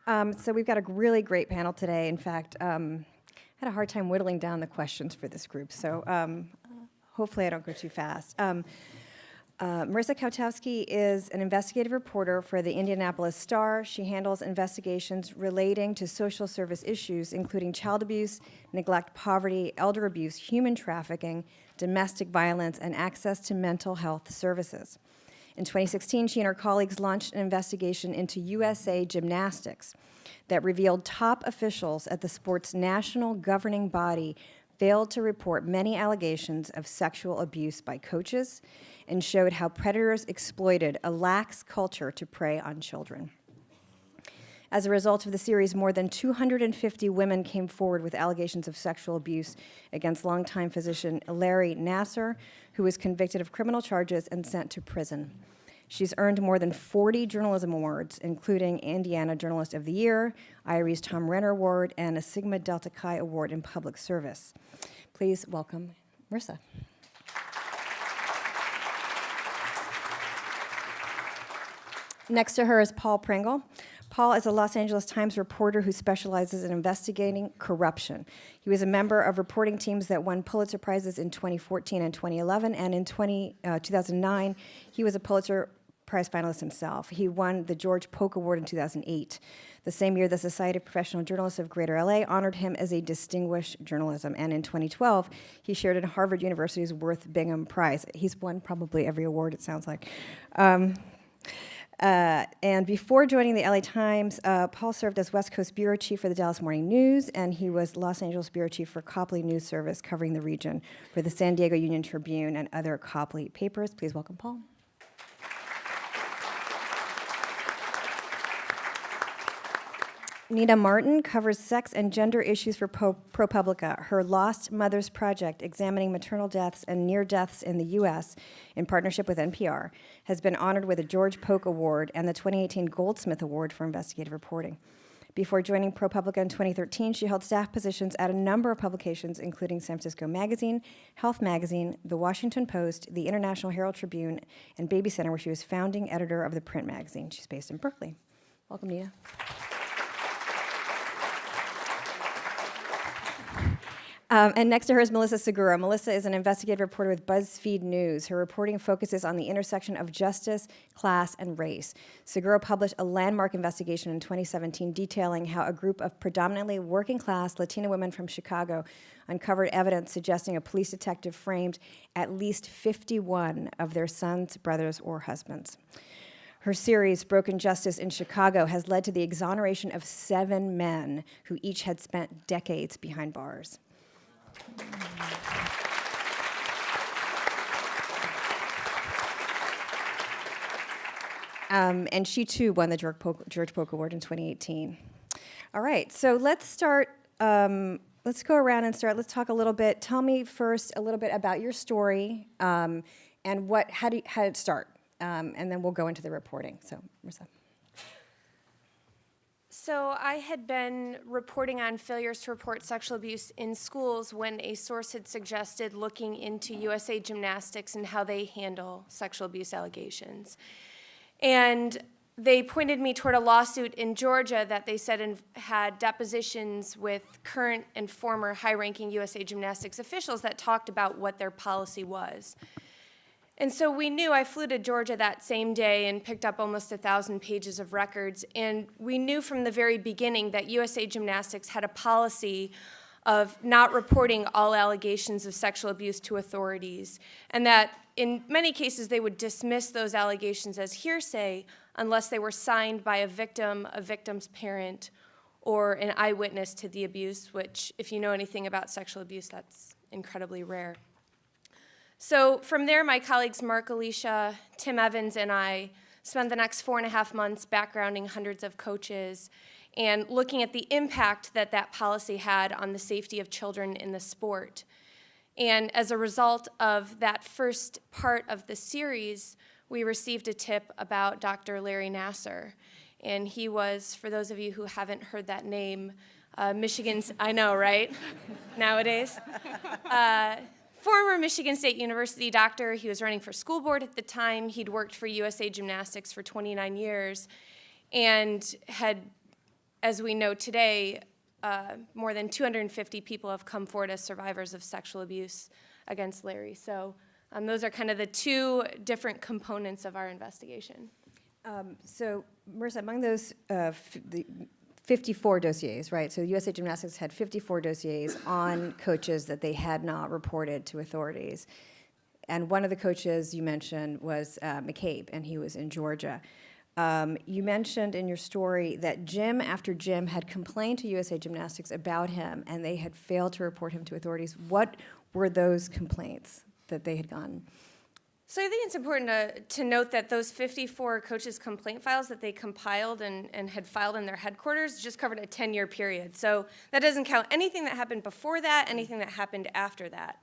So we've got a really great panel today. In fact, I had a hard time whittling down the questions for this group, so hopefully I don't go too fast. Marissa Kowchevski is an investigative reporter for the Indianapolis Star. She handles investigations relating to social service issues, including child abuse, neglect, poverty, elder abuse, human trafficking, domestic violence, and access to mental health services. In 2016, she and her colleagues launched an investigation into USA Gymnastics that revealed top officials at the sport's national governing body failed to report many allegations of sexual abuse by coaches and showed how predators exploited a lax culture to prey on children. As a result of the series, more than 250 women came forward with allegations of sexual abuse against longtime physician Larry Nasser, who was convicted of criminal charges and sent to prison. She's earned more than 40 journalism awards, including Indiana Journalist of the Year, IRE's Tom Renner Award, and a Sigma Delta Chi Award in Public Service. Please welcome Marissa. Next to her is Paul Pringle. Paul is a Los Angeles Times reporter who specializes in investigating corruption. He was a member of reporting teams that won Pulitzer Prizes in 2014 and 2011, and in 2009, he was a Pulitzer Prize finalist himself. He won the George Polk Award in 2008. The same year, the Society of Professional Journalists of Greater LA honored him as a distinguished journalism, and in 2012, he shared in Harvard University's Worth Bingham Prize. He's won probably every award, it sounds like. And before joining the LA Times, Paul served as West Coast bureau chief for the Dallas Morning News, and he was Los Angeles bureau chief for Copley News Service, covering the region for the San Diego Union Tribune and other Copley papers. Please welcome Paul. Nina Martin covers sex and gender issues for ProPublica. Her Lost Mothers Project, examining maternal deaths and near deaths in the U.S. in partnership with NPR, has been honored with a George Polk Award and the 2018 Goldsmith Award for investigative reporting. Before joining ProPublica in 2013, she held staff positions at a number of publications, including San Francisco Magazine, Health Magazine, The Washington Post, the International Herald Tribune, and Baby Center, where she was founding editor of the print magazine. She's based in Berkeley. Welcome, Nina. And next to her is Melissa Segura. Melissa is an investigative reporter with BuzzFeed News. Her reporting focuses on the intersection of justice, class, and race. Segura published a landmark investigation in 2017 detailing how a group of predominantly working-class Latina women from Chicago uncovered evidence suggesting a police detective framed at least 51 of their sons, brothers, or husbands. Her series, Broken Justice in Chicago, has led to the exoneration of 7 men who each had spent decades behind bars. And she too won the George Polk Award in 2018. All right, so let's start. Let's go around and start. Let's talk a little bit. Tell me first a little bit about your story and how did it start, and then we'll go into the reporting. So, Marissa. So I had been reporting on failures to report sexual abuse in schools when a source had suggested looking into USA Gymnastics and how they handle sexual abuse allegations. And they pointed me toward a lawsuit in Georgia that they said had depositions with current and former high-ranking USA Gymnastics officials that talked about what their policy was. And so we knew, I flew to Georgia that same day and picked up almost 1,000 pages of records, and we knew from the very beginning that USA Gymnastics had a policy of not reporting all allegations of sexual abuse to authorities, and that in many cases they would dismiss those allegations as hearsay unless they were signed by a victim, a victim's parent, or an eyewitness to the abuse, which, if you know anything about sexual abuse, that's incredibly rare. So from there, my colleagues Mark Alicia, Tim Evans, and I spent the next 4.5 months backgrounding hundreds of coaches and looking at the impact that that policy had on the safety of children in the sport. And as a result of that first part of the series, we received a tip about Dr. Larry Nasser. And he was, for those of you who haven't heard that name, Michigan's, I know, right? Nowadays. Former Michigan State University doctor. He was running for school board at the time. He'd worked for USA Gymnastics for 29 years and had as we know today, more than 250 people have come forward as survivors of sexual abuse against Larry. So those are kind of the two different components of our investigation. So, Marissa, among those the 54 dossiers, right? So USA Gymnastics had 54 dossiers on coaches that they had not reported to authorities. And one of the coaches you mentioned was McCabe, and he was in Georgia. You mentioned in your story that gym after gym had complained to USA Gymnastics about him, and they had failed to report him to authorities. What were those complaints that they had gotten? So I think it's important to note that those 54 coaches' complaint files that they compiled and had filed in their headquarters just covered a 10-year period. So that doesn't count anything that happened before that, anything that happened after that.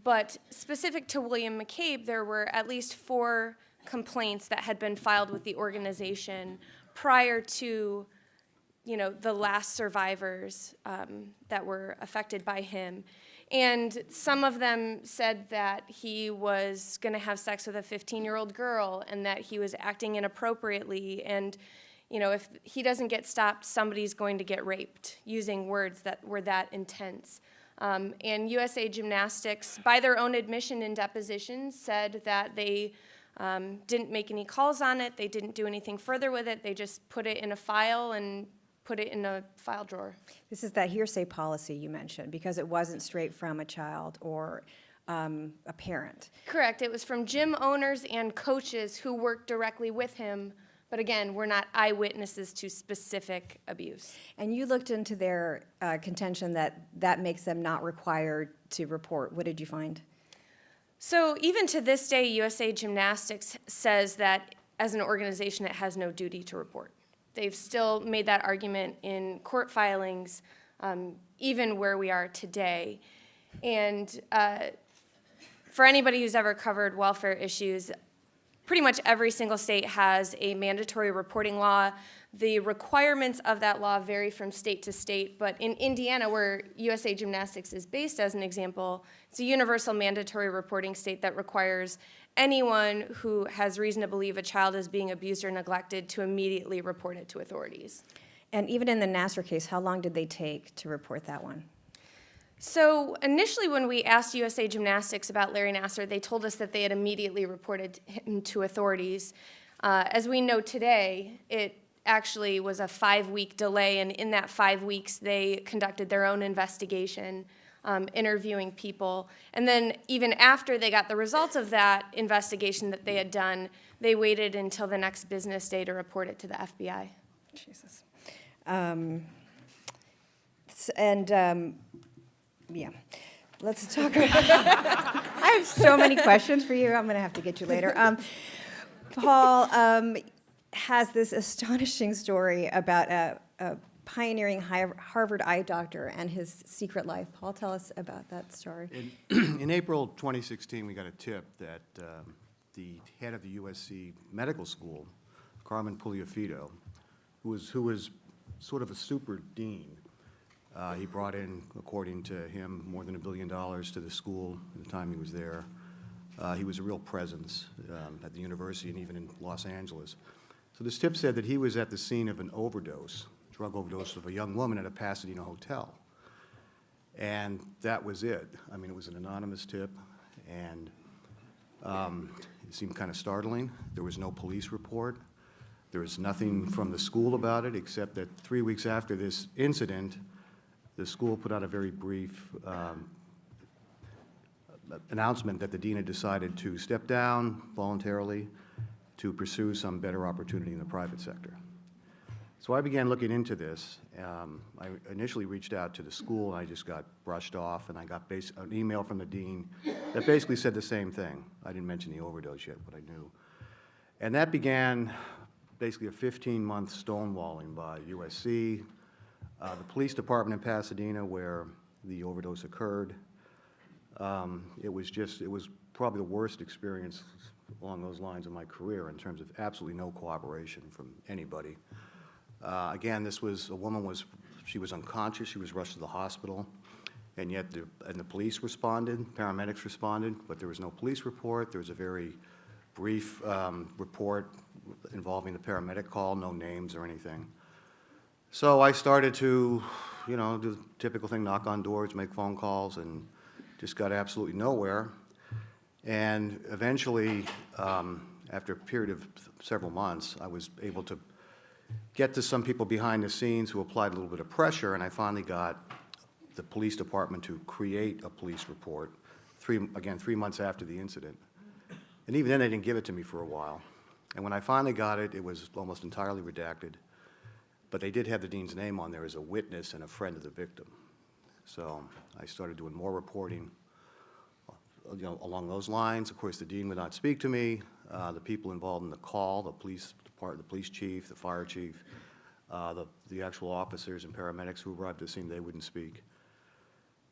But specific to William McCabe, there were at least 4 complaints that had been filed with the organization prior to, the last survivors that were affected by him. And some of them said that he was going to have sex with a 15-year-old girl and that he was acting inappropriately. And, if he doesn't get stopped, somebody's going to get raped, using words that were that intense. And USA Gymnastics, by their own admission in depositions, said that they didn't make any calls on it. They didn't do anything further with it. They just put it in a file and put it in a file drawer. This is that hearsay policy you mentioned, because it wasn't straight from a child or a parent. Correct. It was from gym owners and coaches who worked directly with him, but again, we're not eyewitnesses to specific abuse. And you looked into their contention that makes them not required to report. What did you find? So even to this day, USA Gymnastics says that as an organization, it has no duty to report. They've still made that argument in court filings, even where we are today. And for anybody who's ever covered welfare issues, pretty much every single state has a mandatory reporting law. The requirements of that law vary from state to state, but in Indiana, where USA Gymnastics is based as an example, it's a universal mandatory reporting state that requires anyone who has reason to believe a child is being abused or neglected to immediately report it to authorities. And even in the Nasser case, how long did they take to report that one? So initially when we asked USA Gymnastics about Larry Nasser, they told us that they had immediately reported him to authorities. As we know today, it actually was a 5-week delay, and in that 5 weeks, they conducted their own investigation, interviewing people. And then even after they got the results of that investigation that they had done, they waited until the next business day to report it to the FBI. Jesus. Yeah, let's talk about I have so many questions for you. I'm going to have to get you later. Paul has this astonishing story about a pioneering Harvard eye doctor and his secret life. Paul, tell us about that story. In April 2016, we got a tip that the head of the USC Medical School, Carmen Pugliafido, who was sort of a super dean. He brought in, according to him, more than $1 billion to the school at the time he was there. He was a real presence at the university and even in Los Angeles. So this tip said that he was at the scene of an overdose, drug overdose of a young woman at a Pasadena hotel. And that was it. I mean, it was an anonymous tip, and it seemed kind of startling. There was no police report. There was nothing from the school about it, except that 3 weeks after this incident, the school put out a very brief announcement that the dean had decided to step down voluntarily to pursue some better opportunity in the private sector. So I began looking into this. I initially reached out to the school, and I just got brushed off, and I got an email from the dean that basically said the same thing. I didn't mention the overdose yet, but I knew. And that began basically a 15-month stonewalling by USC, the police department in Pasadena where the overdose occurred. It was probably the worst experience along those lines of my career in terms of absolutely no cooperation from anybody. Again, this was a woman she was unconscious, she was rushed to the hospital, and yet the police responded, paramedics responded, but there was no police report. There was a very brief report involving the paramedic call, no names or anything. So I started to, do the typical thing, knock on doors, make phone calls, and just got absolutely nowhere. And eventually, after a period of several months, I was able to get to some people behind the scenes who applied a little bit of pressure, and I finally got the police department to create a police report, 3 months after the incident. And even then, they didn't give it to me for a while. And when I finally got it, it was almost entirely redacted. But they did have the dean's name on there as a witness and a friend of the victim. So I started doing more reporting, along those lines. Of course, the dean would not speak to me. The people involved in the call, the police department, the police chief, the fire chief, the actual officers and paramedics who arrived at the scene, they wouldn't speak.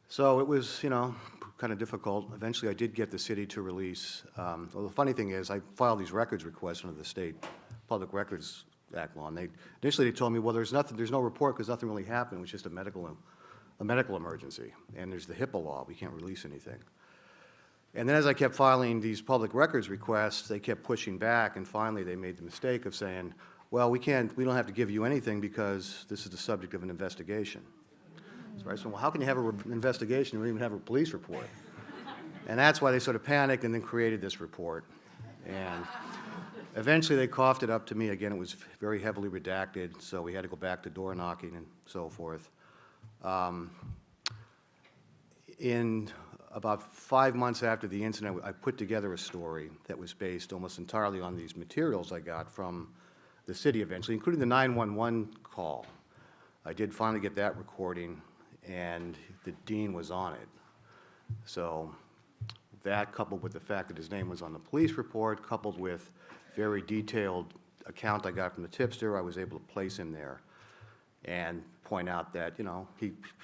So it was, kind of difficult. Eventually, I did get the city to release. Well, the funny thing is, I filed these records requests under the state Public Records Act law, and initially they told me, well, there's no report because nothing really happened. It was just a medical emergency, and there's the HIPAA law. We can't release anything. And then as I kept filing these public records requests, they kept pushing back, and finally they made the mistake of saying, well, we don't have to give you anything because this is the subject of an investigation. So I said, well, how can you have an investigation and even have a police report? And that's why they sort of panicked and then created this report. And eventually they coughed it up to me. Again, it was very heavily redacted, so we had to go back to door knocking and so forth. In about 5 months after the incident, I put together a story that was based almost entirely on these materials I got from the city eventually, including the 911 call. I did finally get that recording, and the dean was on it. So that, coupled with the fact that his name was on the police report, coupled with very detailed account I got from the tipster, I was able to place him there and point out that,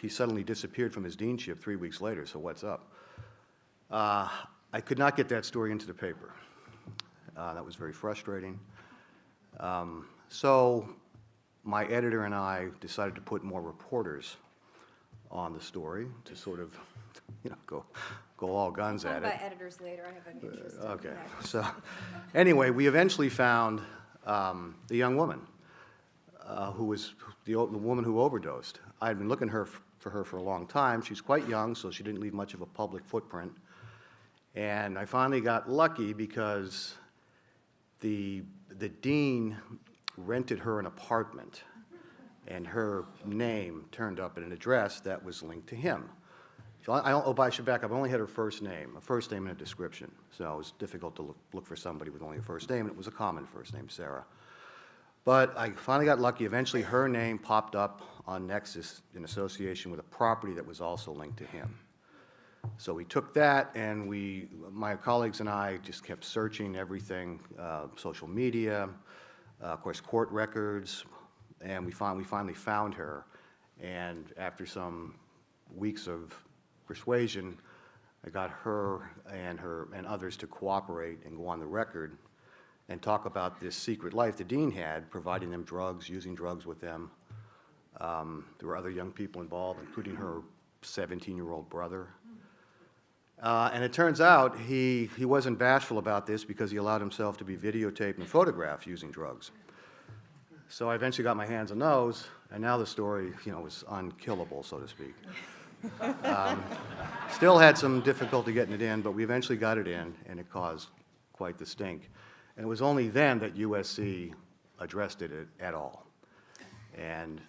he suddenly disappeared from his deanship 3 weeks later, so what's up? I could not get that story into the paper. That was very frustrating. So my editor and I decided to put more reporters on the story to sort of, go all guns at it. By editors later, I have an interest. Okay, so anyway, we eventually found the young woman who was the woman who overdosed. I had been looking for her for a long time. She's quite young, so she didn't leave much of a public footprint. And I finally got lucky because the dean rented her an apartment, and her name turned up at an address that was linked to him. So I should back up. I only had her first name and a description. So it was difficult to look for somebody with only a first name, and it was a common first name, Sarah. But I finally got lucky. Eventually, her name popped up on Nexus in association with a property that was also linked to him. So we took that, and my colleagues and I just kept searching everything, social media, of course, court records, and we finally found her. And after some weeks of persuasion, I got her and others to cooperate and go on the record and talk about this secret life the dean had, providing them drugs, using drugs with them. There were other young people involved, including her 17-year-old brother. And it turns out he wasn't bashful about this because he allowed himself to be videotaped and photographed using drugs. So I eventually got my hands on those, and now the story, was unkillable, so to speak. Still had some difficulty getting it in, but we eventually got it in, and it caused quite the stink. And it was only then that USC addressed it at all. And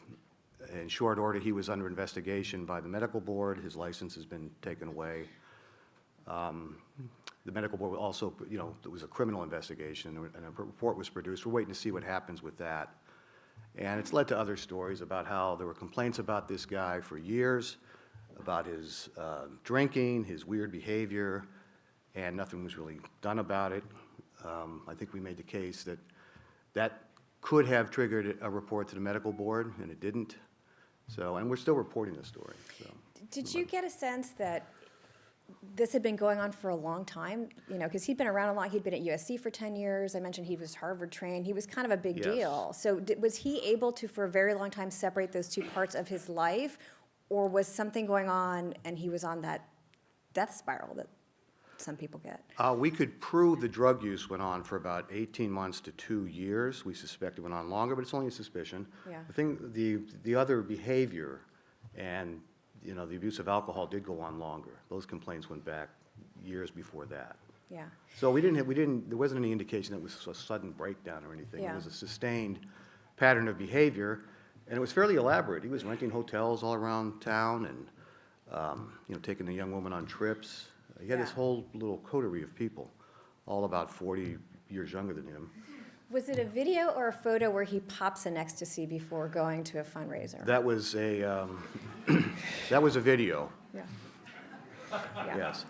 in short order, he was under investigation by the medical board. His license has been taken away. The medical board also, it was a criminal investigation, and a report was produced. We're waiting to see what happens with that. And it's led to other stories about how there were complaints about this guy for years, about his drinking, his weird behavior, and nothing was really done about it. I think we made the case that could have triggered a report to the medical board, and it didn't. So, and we're still reporting the story. So. Did you get a sense that this had been going on for a long time? Because he'd been around a lot. He'd been at USC for 10 years. I mentioned he was Harvard trained. He was kind of a big deal. So was he able to, for a very long time, separate those two parts of his life? Or was something going on and he was on that death spiral? some people get? We could prove the drug use went on for about 18 months to 2 years. We suspect it went on longer, but it's only a suspicion. Yeah. The other behavior and, you know, the abuse of alcohol did go on longer. Those complaints went back years before that. Yeah. So there wasn't any indication that it was a sudden breakdown or anything. Yeah. It was a sustained pattern of behavior, and it was fairly elaborate. He was renting hotels all around town and, you know, taking the young woman on trips. He had this Yeah. whole little coterie of people, all about 40 years younger than him. Was it a video or a photo where he pops an ecstasy before going to a fundraiser? That was a, that was a video, Yeah. Yeah. yes.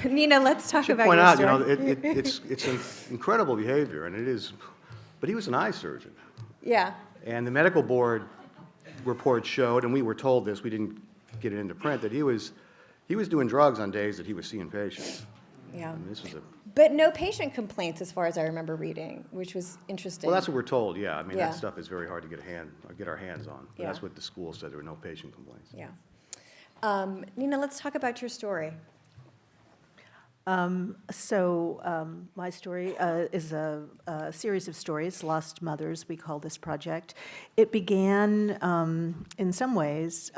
Nina, let's talk about Point your out, story. you know, it's an incredible behavior, and it is, but he was an eye surgeon. Yeah. And the medical board report showed, and we were told this, we didn't get it into print, that he was doing drugs on days that he was seeing patients. Yeah. I mean, this was a, But no patient complaints, as far as I remember reading, which was interesting. well, that's what we're told, yeah. I mean, Yeah. that stuff is very hard to get our hands on. But that's Yeah. what the school said, there were no patient complaints. Yeah. Nina, let's talk about your story. My story is a series of stories, Lost Mothers, we call this project. It began, in some ways,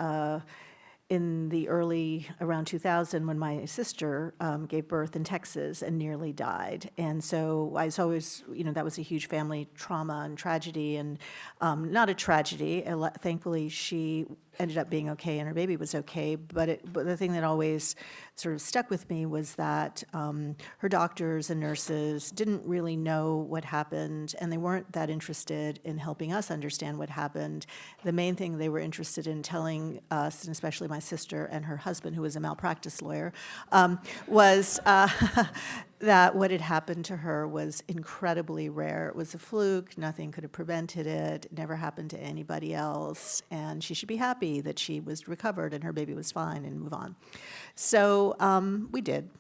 in the around 2000, when my sister gave birth in Texas and nearly died. And so I was always, you know, that was a huge family trauma and tragedy, and not a tragedy. Thankfully, she ended up being okay and her baby was okay. But the thing that always sort of stuck with me was that her doctors and nurses didn't really know what happened, and they weren't that interested in helping us understand what happened. The main thing they were interested in telling us, and especially my sister and her husband, who was a malpractice lawyer, was that what had happened to her was incredibly rare. It was a fluke. Nothing could have prevented it. It never happened to anybody else. And she should be happy that she was recovered and her baby was fine and move on. So we did.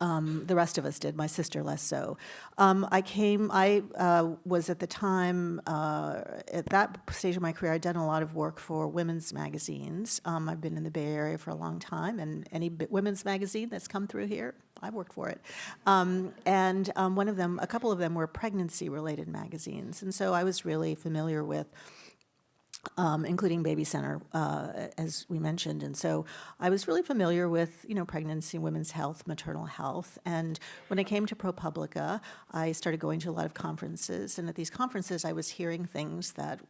The rest of us did, my sister less so. I was at the time, at that stage of my career, I'd done a lot of work for women's magazines. I've been in the Bay Area for a long time, and any women's magazine that's come through here, I've worked for it. A couple of them were pregnancy-related magazines, and so I was really familiar with including Baby Center, as we mentioned. And so I was really familiar with, you know, pregnancy, women's health, maternal health. And when I came to ProPublica, I started going to a lot of conferences. And at these conferences, I was hearing things that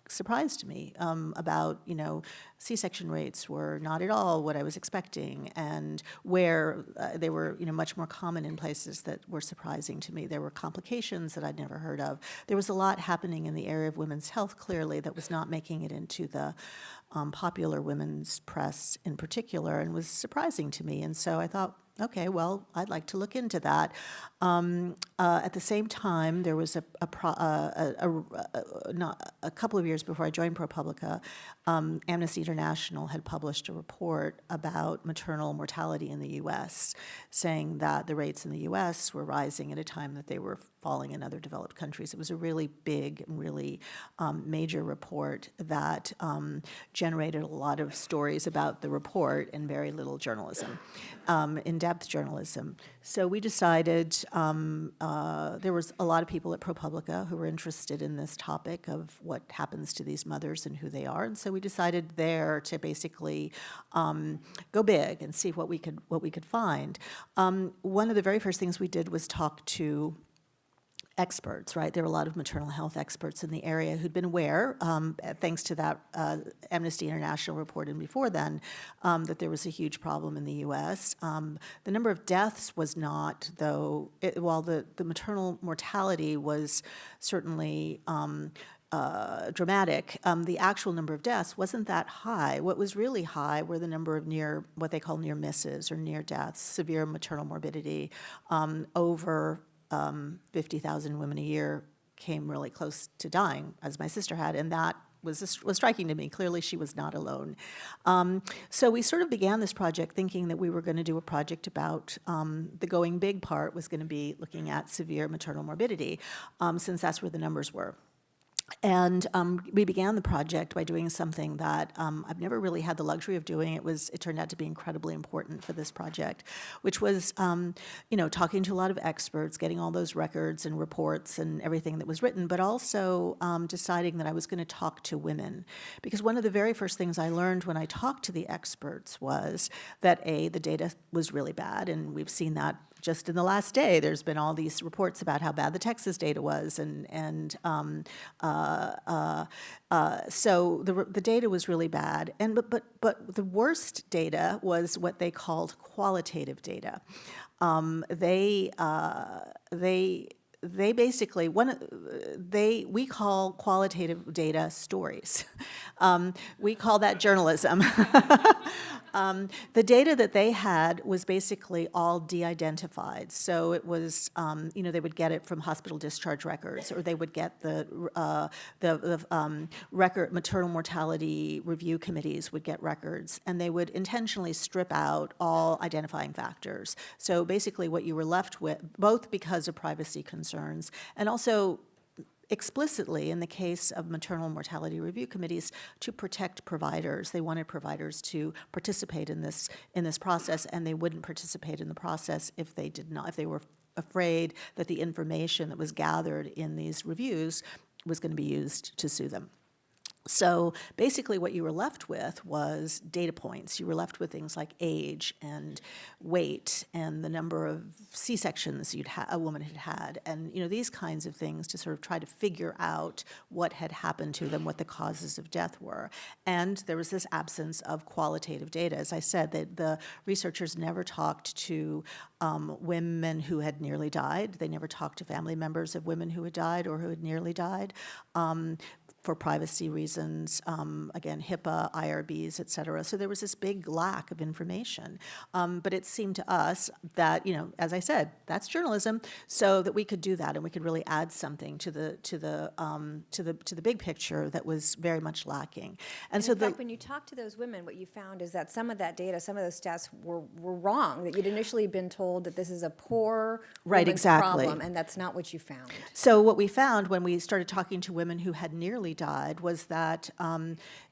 surprised me about, you know, C-section rates were not at all what I was expecting, and where they were, you know, much more common in places that were surprising to me. There were complications that I'd never heard of. There was a lot happening in the area of women's health, clearly, that was not making it into the popular women's press in particular, and was surprising to me. And so I thought, okay, well, I'd like to look into that. At the same time, there was a couple of years before I joined ProPublica, Amnesty International had published a report about maternal mortality in the U.S., saying that the rates in the U.S. were rising at a time that they were falling in other developed countries. It was a really big, really major report that generated a lot of stories about the report and very little journalism, in-depth journalism. So we decided, there was a lot of people at ProPublica who were interested in this topic of what happens to these mothers and who they are, and so we decided there to basically go big and see what we could find. One of the very first things we did was talk to experts, right? There were a lot of maternal health experts in the area who'd been aware, thanks to that Amnesty International report and before then, that there was a huge problem in the U.S. The number of deaths was not, though, while the maternal mortality was certainly dramatic, the actual number of deaths wasn't that high. What was really high were the number of what they call near misses or near deaths, severe maternal morbidity. Over 50,000 women a year came really close to dying, as my sister had, and that was striking to me. Clearly, she was not alone. So we sort of began this project thinking that we were going to do a project about the going big part was going to be looking at severe maternal morbidity, since that's where the numbers were. And we began the project by doing something that I've never really had the luxury of doing. It turned out to be incredibly important for this project, which was, talking to a lot of experts, getting all those records and reports and everything that was written, but also deciding that I was going to talk to women. Because one of the very first things I learned when I talked to the experts was that, the data was really bad, and we've seen that just in the last day. There's been all these reports about how bad the Texas data was, so the data was really bad. But the worst data was what they called qualitative data. They basically we call qualitative data stories. We call that journalism. The data that they had was basically all de-identified. So it was, they would get it from hospital discharge records, or they would get the record, maternal mortality review committees would get records, and they would intentionally strip out all identifying factors. So basically what you were left with, both because of privacy concerns and also explicitly, in the case of maternal mortality review committees, to protect providers. They wanted providers to participate in this process, and they wouldn't participate in the process if they were afraid that the information that was gathered in these reviews was going to be used to sue them. So basically what you were left with was data points. You were left with things like age and weight and the number of C-sections a woman had had, and these kinds of things to sort of try to figure out what had happened to them, what the causes of death were. And there was this absence of qualitative data. As I said, the researchers never talked to women who had nearly died. They never talked to family members of women who had died or who had nearly died. For privacy reasons, again, HIPAA, IRBs, et cetera. So there was this big lack of information. But it seemed to us that, as I said, that's journalism, so that we could do that and we could really add something to the big picture that was very much lacking. And so in fact, when you talk to those women, what you found is that some of that data, some of those stats were wrong, that you'd initially been told that this is a poor woman's problem, and that's not what you found. So what we found when we started talking to women who had nearly died was that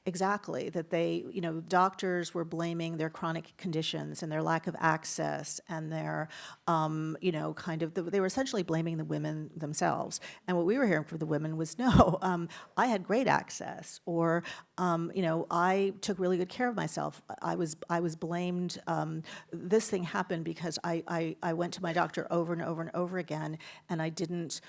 exactly that they, doctors were blaming their chronic conditions and their lack of access and their, they were essentially blaming the women themselves. And what we were hearing from the women was, no, I had great access, or, I took really good care of myself. I was blamed. This thing happened because I went to my doctor over and over and over again, and I didn't.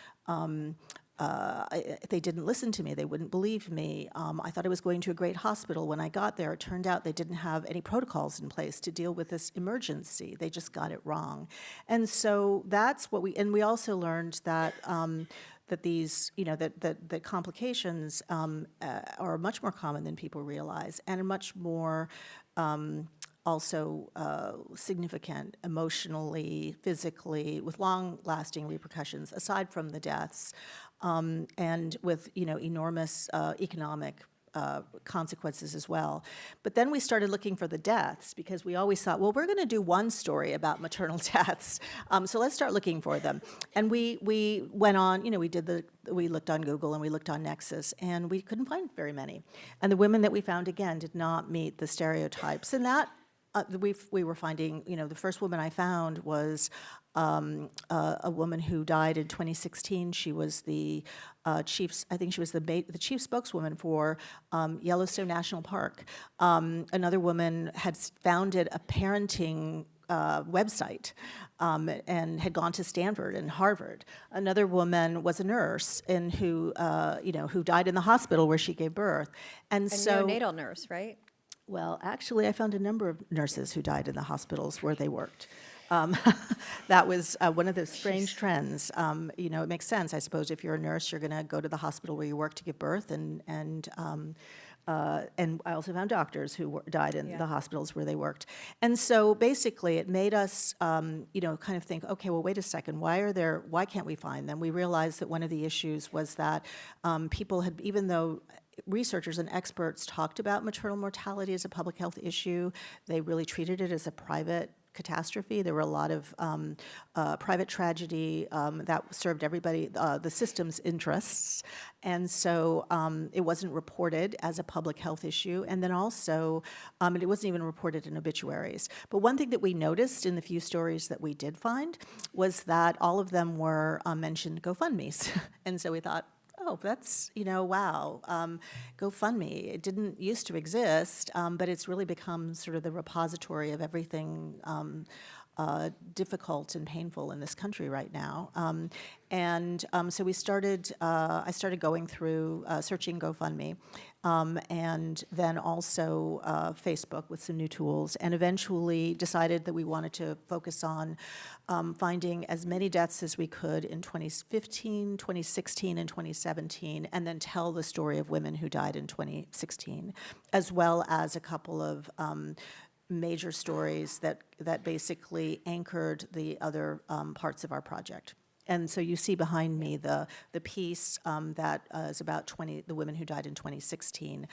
They didn't listen to me. They wouldn't believe me. I thought I was going to a great hospital. When I got there, it turned out they didn't have any protocols in place to deal with this emergency. They just got it wrong. And so that's what we also learned that that these, that complications are much more common than people realize, and are much more also significant emotionally, physically, with long-lasting repercussions, aside from the deaths, and with enormous economic consequences as well. But then we started looking for the deaths, because we always thought, well, we're going to do one story about maternal deaths, so let's start looking for them. And we went on, we looked on Google and we looked on Nexus, and we couldn't find very many. And the women that we found, again, did not meet the stereotypes. And that we were finding, the first woman I found was a woman who died in 2016. She was the chief, I think she was the chief spokeswoman for Yellowstone National Park. Another woman had founded a parenting website and had gone to Stanford and Harvard. Another woman was a nurse and who died in the hospital where she gave birth. And so, neonatal nurse, right? Well, actually, I found a number of nurses who died in the hospitals where they worked. That was one of the strange trends. It makes sense, I suppose. If you're a nurse, you're going to go to the hospital where you work to give birth, and I also found doctors who died in the hospitals where they worked. And so basically, it made us, kind of think, okay, well, wait a second, why can't we find them? We realized that one of the issues was that people had, even though researchers and experts talked about maternal mortality as a public health issue, they really treated it as a private catastrophe. There were a lot of private tragedy that served everybody, the system's interests. And so it wasn't reported as a public health issue. And then also, it wasn't even reported in obituaries. But one thing that we noticed in the few stories that we did find was that all of them were mentioned GoFundMes. And so we thought, oh, that's, wow, GoFundMe. It didn't used to exist, but it's really become sort of the repository of everything difficult and painful in this country right now. So I started going through searching GoFundMe, and then also Facebook with some new tools, and eventually decided that we wanted to focus on finding as many deaths as we could in 2015, 2016, and 2017, and then tell the story of women who died in 2016, as well as a couple of major stories that basically anchored the other parts of our project. And so you see behind me the piece that is about the women who died in 2016,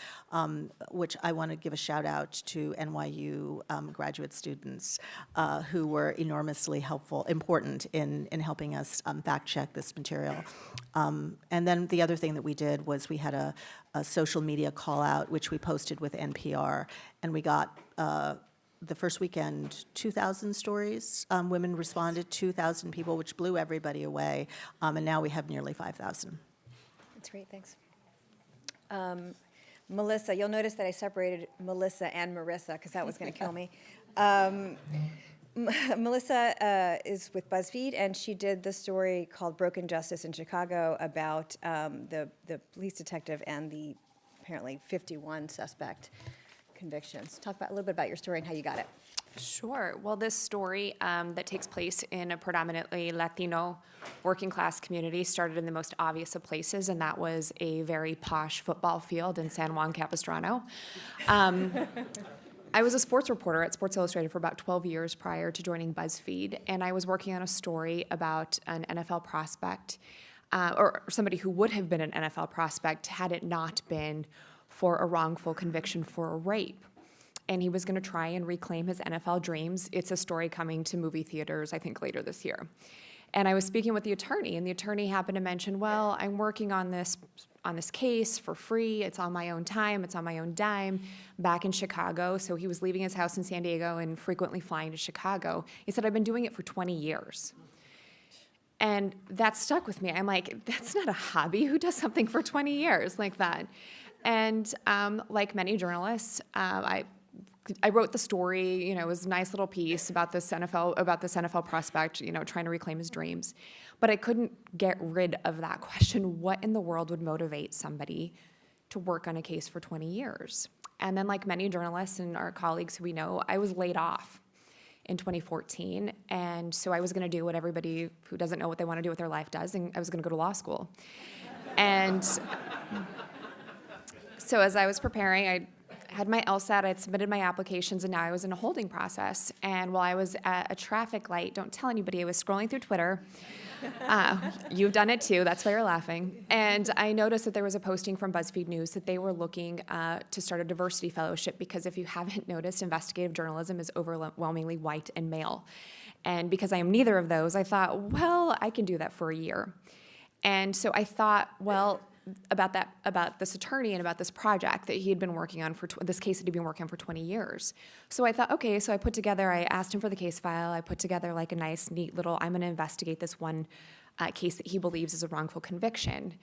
which I want to give a shout out to NYU graduate students who were enormously important in helping us fact check this material. And then the other thing that we did was we had a social media call out, which we posted with NPR, and we got the first weekend, 2,000 stories. Women responded, 2,000 people, which blew everybody away. And now we have nearly 5,000. That's great, thanks. Melissa, you'll notice that I separated Melissa and Marissa because that was going to kill me. Melissa is with BuzzFeed, and she did the story called Broken Justice in Chicago about the police detective and the apparently 51 suspect convictions. Talk a little bit about your story and how you got it. Sure. Well, this story that takes place in a predominantly Latino working class community started in the most obvious of places, and that was a very posh football field in San Juan Capistrano. I was a sports reporter at Sports Illustrated for about 12 years prior to joining BuzzFeed, and I was working on a story about an NFL prospect, or somebody who would have been an NFL prospect had it not been for a wrongful conviction for a rape. And he was going to try and reclaim his NFL dreams. It's a story coming to movie theaters, I think, later this year. And I was speaking with the attorney, and the attorney happened to mention, well, I'm working on this case for free. It's on my own time. It's on my own dime back in Chicago. So he was leaving his house in San Diego and frequently flying to Chicago. He said, I've been doing it for 20 years. And that stuck with me. I'm like, that's not a hobby. Who does something for 20 years like that? And like many journalists, I wrote the story. It was a nice little piece about this NFL prospect, trying to reclaim his dreams. But I couldn't get rid of that question: what in the world would motivate somebody to work on a case for 20 years? And then, like many journalists and our colleagues who we know, I was laid off in 2014, and so I was going to do what everybody who doesn't know what they want to do with their life does, and I was going to go to law school. And so as I was preparing, I had my LSAT, I'd submitted my applications, and now I was in a holding process. And while I was at a traffic light, don't tell anybody, I was scrolling through Twitter. You've done it too, that's why you're laughing. And I noticed that there was a posting from BuzzFeed News that they were looking to start a diversity fellowship, because if you haven't noticed, investigative journalism is overwhelmingly white and male. And because I am neither of those, I thought, well, I can do that for a year. And so I thought, well, about this attorney and about this project that he had been working on this case that he'd been working on for 20 years. So I thought, okay, so I asked him for the case file. I put together like a nice, neat little, I'm going to investigate this one case that he believes is a wrongful conviction.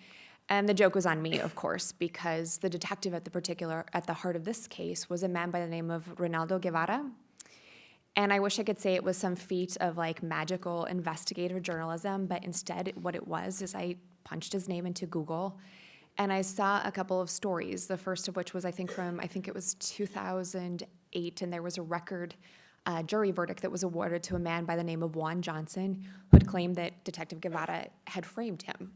And the joke was on me, of course, because the detective at the heart of this case was a man by the name of Ronaldo Guevara. And I wish I could say it was some feat of like magical investigative journalism, but instead what it was is I punched his name into Google, and I saw a couple of stories, the first of which was I think it was 2008, and there was a record jury verdict that was awarded to a man by the name of Juan Johnson, who had claimed that Detective Guevara had framed him.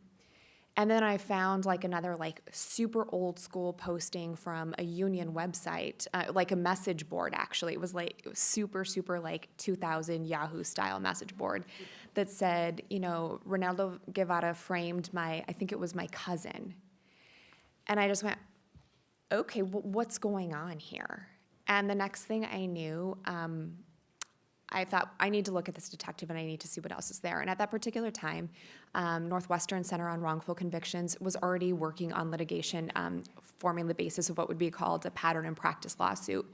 And then I found like another like super old school posting from a union website, like a message board actually. It was super like 2000 Yahoo style message board that said, Ronaldo Guevara framed I think it was my cousin. And I just went, okay, what's going on here? And the next thing I knew, I thought, I need to look at this detective and I need to see what else is there. And at that particular time, Northwestern Center on Wrongful Convictions was already working on litigation, forming the basis of what would be called a pattern and practice lawsuit.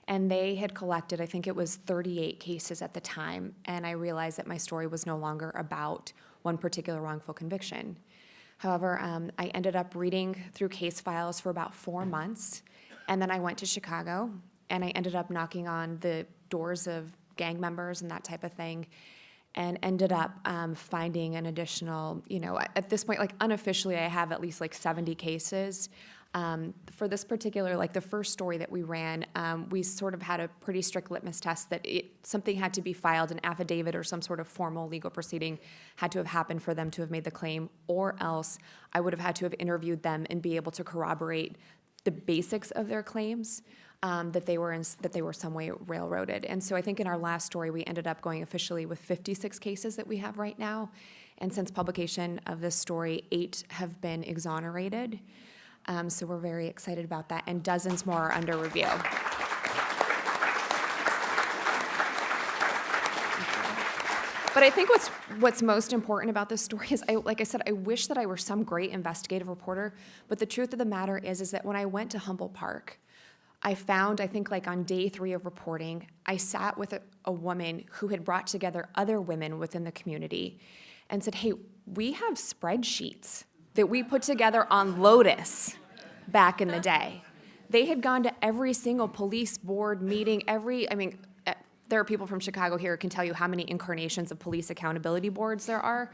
And they had collected, I think it was 38 cases at the time, and I realized that my story was no longer about one particular wrongful conviction. However, I ended up reading through case files for about 4 months, and then I went to Chicago, and I ended up knocking on the doors of gang members and that type of thing, and ended up finding an additional, at this point, like unofficially, I have at least like 70 cases. For this particular, like the first story that we ran, we sort of had a pretty strict litmus test that something had to be filed, an affidavit or some sort of formal legal proceeding had to have happened for them to have made the claim, or else I would have had to have interviewed them and be able to corroborate the basics of their claims, that they were some way railroaded. And so I think in our last story, we ended up going officially with 56 cases that we have right now. And since publication of this story, 8 have been exonerated. So we're very excited about that, and dozens more are under review. But I think what's most important about this story is, like I said, I wish that I were some great investigative reporter, but the truth of the matter is that when I went to Humboldt Park, I found, I think like on day 3 of reporting, I sat with a woman who had brought together other women within the community and said, hey, we have spreadsheets that we put together on Lotus back in the day. They had gone to every single police board meeting, there are people from Chicago here who can tell you how many incarnations of police accountability boards there are.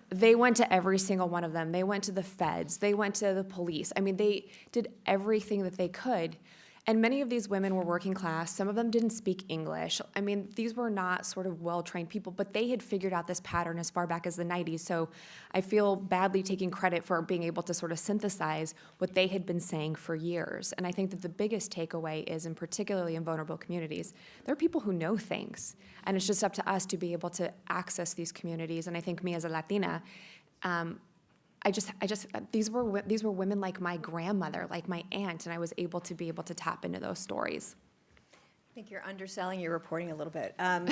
They went to every single one of them. They went to the feds. They went to the police. They did everything that they could. And many of these women were working class. Some of them didn't speak English. These were not sort of well-trained people, but they had figured out this pattern as far back as the 90s. So I feel badly taking credit for being able to sort of synthesize what they had been saying for years. And I think that the biggest takeaway is, and particularly in vulnerable communities, there are people who know things. And it's just up to us to be able to access these communities. And I think me as a Latina, these were women like my grandmother, like my aunt, and I was able to tap into those stories. I think you're underselling your reporting a little bit. No,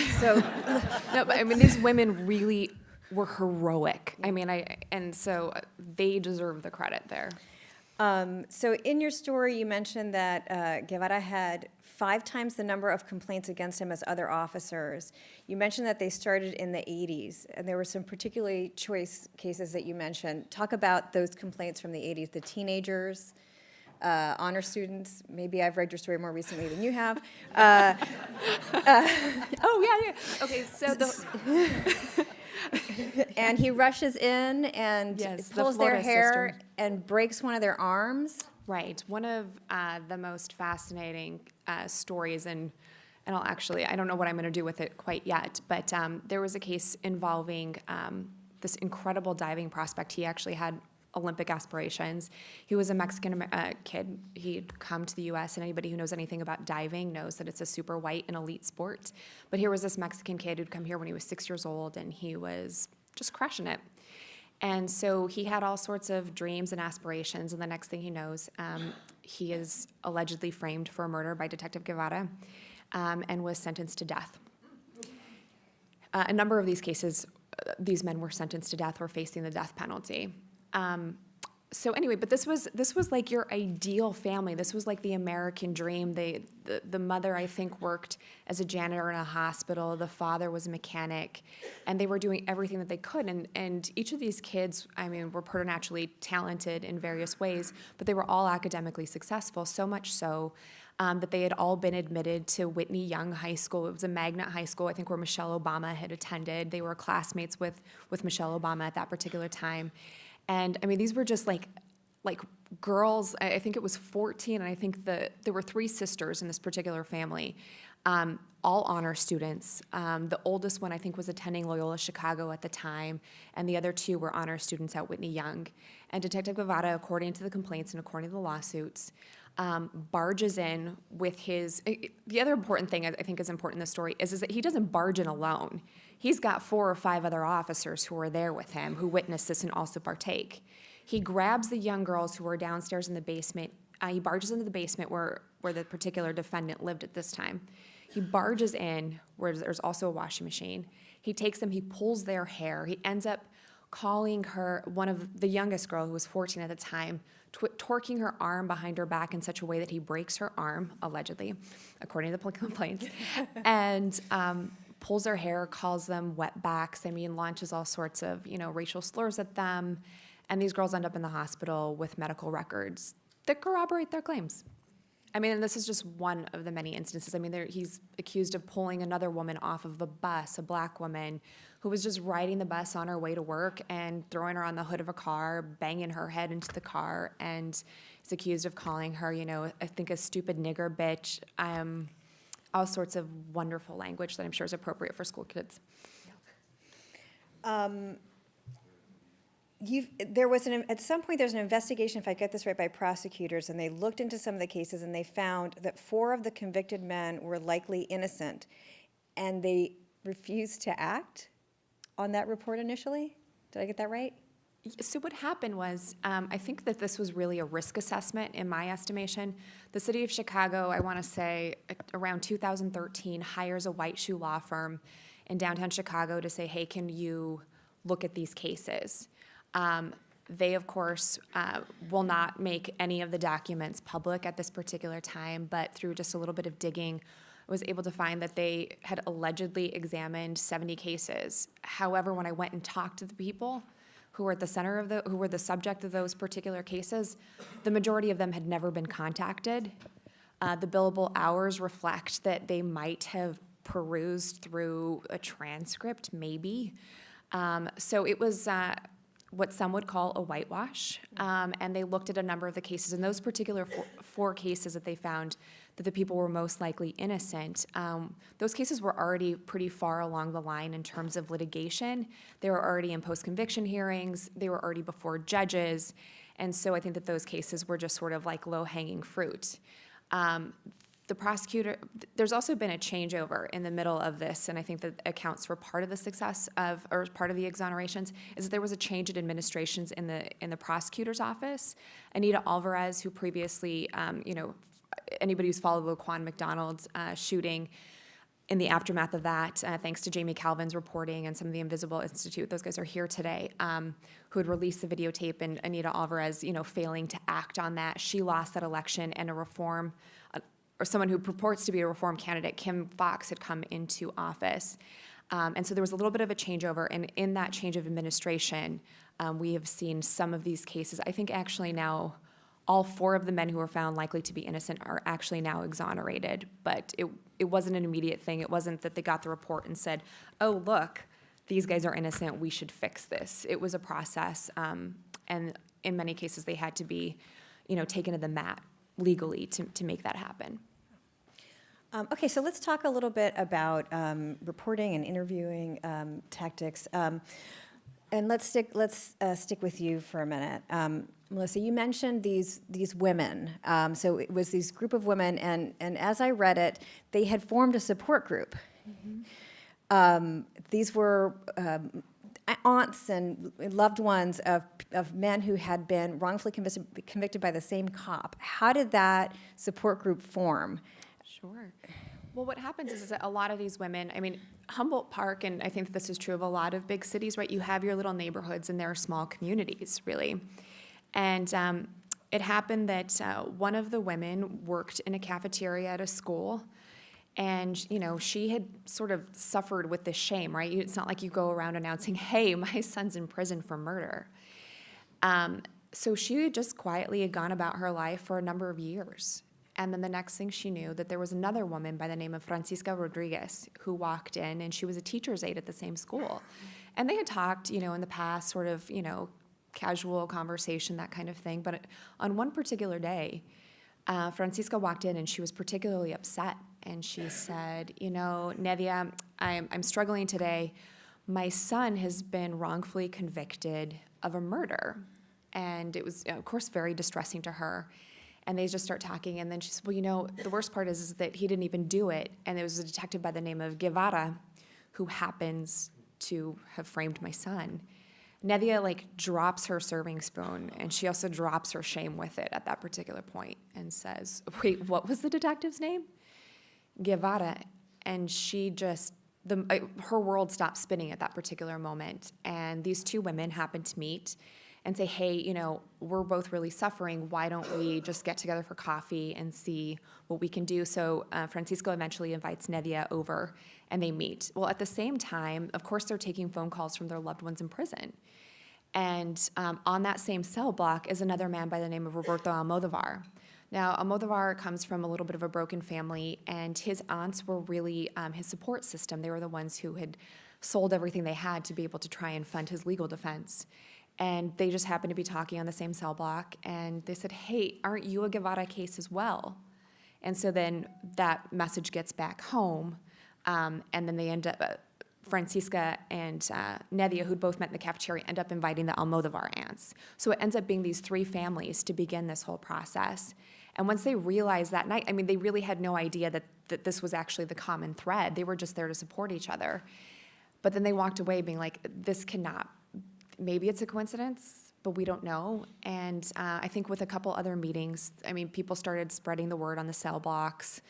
but these women really were heroic. And so they deserve the credit there. So in your story, you mentioned that Guevara had 5 times the number of complaints against him as other officers. You mentioned that they started in the 80s, and there were some particularly choice cases that you mentioned. Talk about those complaints from the 80s, the teenagers, honor students. Maybe I've read your story more recently than you have. Oh, yeah. Okay, so and he rushes in and pulls their hair sisters. And breaks one of their arms. Right. One of the most fascinating stories, and I don't know what I'm going to do with it quite yet, but there was a case involving this incredible diving prospect. He actually had Olympic aspirations. He was a Mexican kid. He'd come to the U.S., and anybody who knows anything about diving knows that it's a super white and elite sport. But here was this Mexican kid who'd come here when he was 6 years old, and he was just crushing it. And so he had all sorts of dreams and aspirations, and the next thing he knows, he is allegedly framed for a murder by Detective Guevara and was sentenced to death. A number of these cases, these men were sentenced to death or facing the death penalty. So anyway, but this was like your ideal family. This was like the American dream. The mother, I think, worked as a janitor in a hospital. The father was a mechanic, and they were doing everything that they could. And each of these kids, were preternaturally talented in various ways, but they were all academically successful, so much so that they had all been admitted to Whitney Young High School. It was a magnet high school, I think, where Michelle Obama had attended. They were classmates with Michelle Obama at that particular time. And these were just like girls. I think it was 14, and I think there were 3 sisters in this particular family, all honor students. The oldest one, I think, was attending Loyola Chicago at the time, and the other 2 were honor students at Whitney Young. And Detective Guevara, according to the complaints and according to the lawsuits, barges in with his. The other important thing I think is important in this story is that he doesn't barge in alone. He's got 4 or 5 other officers who were there with him who witnessed this and also partake. He grabs the young girls who were downstairs in the basement. He barges into the basement where the particular defendant lived at this time. He barges in where there's also a washing machine. He takes them, he pulls their hair. He ends up calling her, one of the youngest girl, who was 14 at the time, torquing her arm behind her back in such a way that he breaks her arm, allegedly, according to the complaints, and pulls their hair, calls them wetbacks. I mean, launches all sorts of, racial slurs at them. And these girls end up in the hospital with medical records that corroborate their claims. I mean, and this is just one of the many instances. I mean, he's accused of pulling another woman off of a bus, a black woman, who was just riding the bus on her way to work and throwing her on the hood of a car, banging her head into the car, and is accused of calling her, I think a stupid nigger bitch, all sorts of wonderful language that I'm sure is appropriate for school kids. There was at some point there's an investigation, if I get this right, by prosecutors, and they looked into some of the cases and they found that 4 of the convicted men were likely innocent, and they refused to act on that report initially. Did I get that right? So what happened was, I think that this was really a risk assessment in my estimation. The city of Chicago, I want to say around 2013, hires a white shoe law firm in downtown Chicago to say, hey, can you look at these cases? They, of course, will not make any of the documents public at this particular time, but through just a little bit of digging, I was able to find that they had allegedly examined 70 cases. However, when I went and talked to the people who were at the center of who were the subject of those particular cases, the majority of them had never been contacted. The billable hours reflect that they might have perused through a transcript, maybe. So it was what some would call a whitewash, and they looked at a number of the cases. In those particular 4 cases that they found that the people were most likely innocent, those cases were already pretty far along the line in terms of litigation. They were already in post-conviction hearings. They were already before judges. And so I think that those cases were just sort of like low-hanging fruit. The prosecutor, there's also been a changeover in the middle of this, and I think that accounts for part of the success of, or part of the exonerations, is that there was a change in administrations in the prosecutor's office. Anita Alvarez, who previously, anybody who's followed the Laquan McDonald's shooting, in the aftermath of that, thanks to Jamie Calvin's reporting and some of the Invisible Institute, those guys are here today, who had released the videotape, and Anita Alvarez, failing to act on that. She lost that election, and or someone who purports to be a reform candidate, Kim Foxx, had come into office. And so there was a little bit of a changeover, and in that change of administration, we have seen some of these cases. I think actually now all 4 of the men who were found likely to be innocent are actually now exonerated, but it wasn't an immediate thing. It wasn't that they got the report and said, oh, look, these guys are innocent, we should fix this. It was a process, and in many cases they had to be, taken to the mat legally to make that happen. Okay, so let's talk a little bit about reporting and interviewing tactics, and let's stick with you for a minute, Melissa. You mentioned these women. So it was these group of women, and as I read it, they had formed a support group. Mm-hmm. These were aunts and loved ones of men who had been wrongfully convicted by the same cop. How did that support group form? Sure. Well, what happens is that a lot of these women, I mean, Humboldt Park, and I think that this is true of a lot of big cities, right? You have your little neighborhoods, and there are small communities, really. And it happened that one of the women worked in a cafeteria at a school, and, she had sort of suffered with this shame, right? It's not like you go around announcing, hey, my son's in prison for murder. So she had just quietly gone about her life for a number of years. And then the next thing she knew, that there was another woman by the name of Francisca Rodriguez who walked in, and she was a teacher's aide at the same school. And they had talked, in the past, sort of, casual conversation, that kind of thing. But on one particular day, Francisca walked in, and she was particularly upset. And she said, Nedia, I'm struggling today. My son has been wrongfully convicted of a murder. And it was, of course, very distressing to her. And they just start talking, and then she said, well, the worst part is that he didn't even do it, and there was a detective by the name of Guevara who happens to have framed my son. Nedia, drops her serving spoon, and she also drops her shame with it at that particular point and says, wait, what was the detective's name? Guevara. and she just, her world stopped spinning at that particular moment. And these two women happened to meet and say, hey, you know, we're both really suffering. Why don't we just get together for coffee and see what we can do? So Francisco eventually invites Nevia over, and they meet. Well, at the same time, of course, they're taking phone calls from their loved ones in prison. And on that same cell block is another man by the name of Roberto Almodovar. Now, Almodovar comes from a little bit of a broken family, and his aunts were really his support system. They were the ones who had sold everything they had to be able to try and fund his legal defense. And they just happened to be talking on the same cell block, and they said, hey, aren't you a Guevara case as well? And so then that message gets back home, and then they end up, Francisca and Nevia, who'd both met in the cafeteria, end up inviting the Almodovar aunts. So it ends up being these three families to begin this whole process. And once they realized that night, I mean, they really had no idea that this was actually the common thread. They were just there to support each other. But then they walked away being like, this cannot, maybe it's a coincidence, but we don't know. And I think with a couple other meetings, I mean, people started spreading the word on the cell blocks.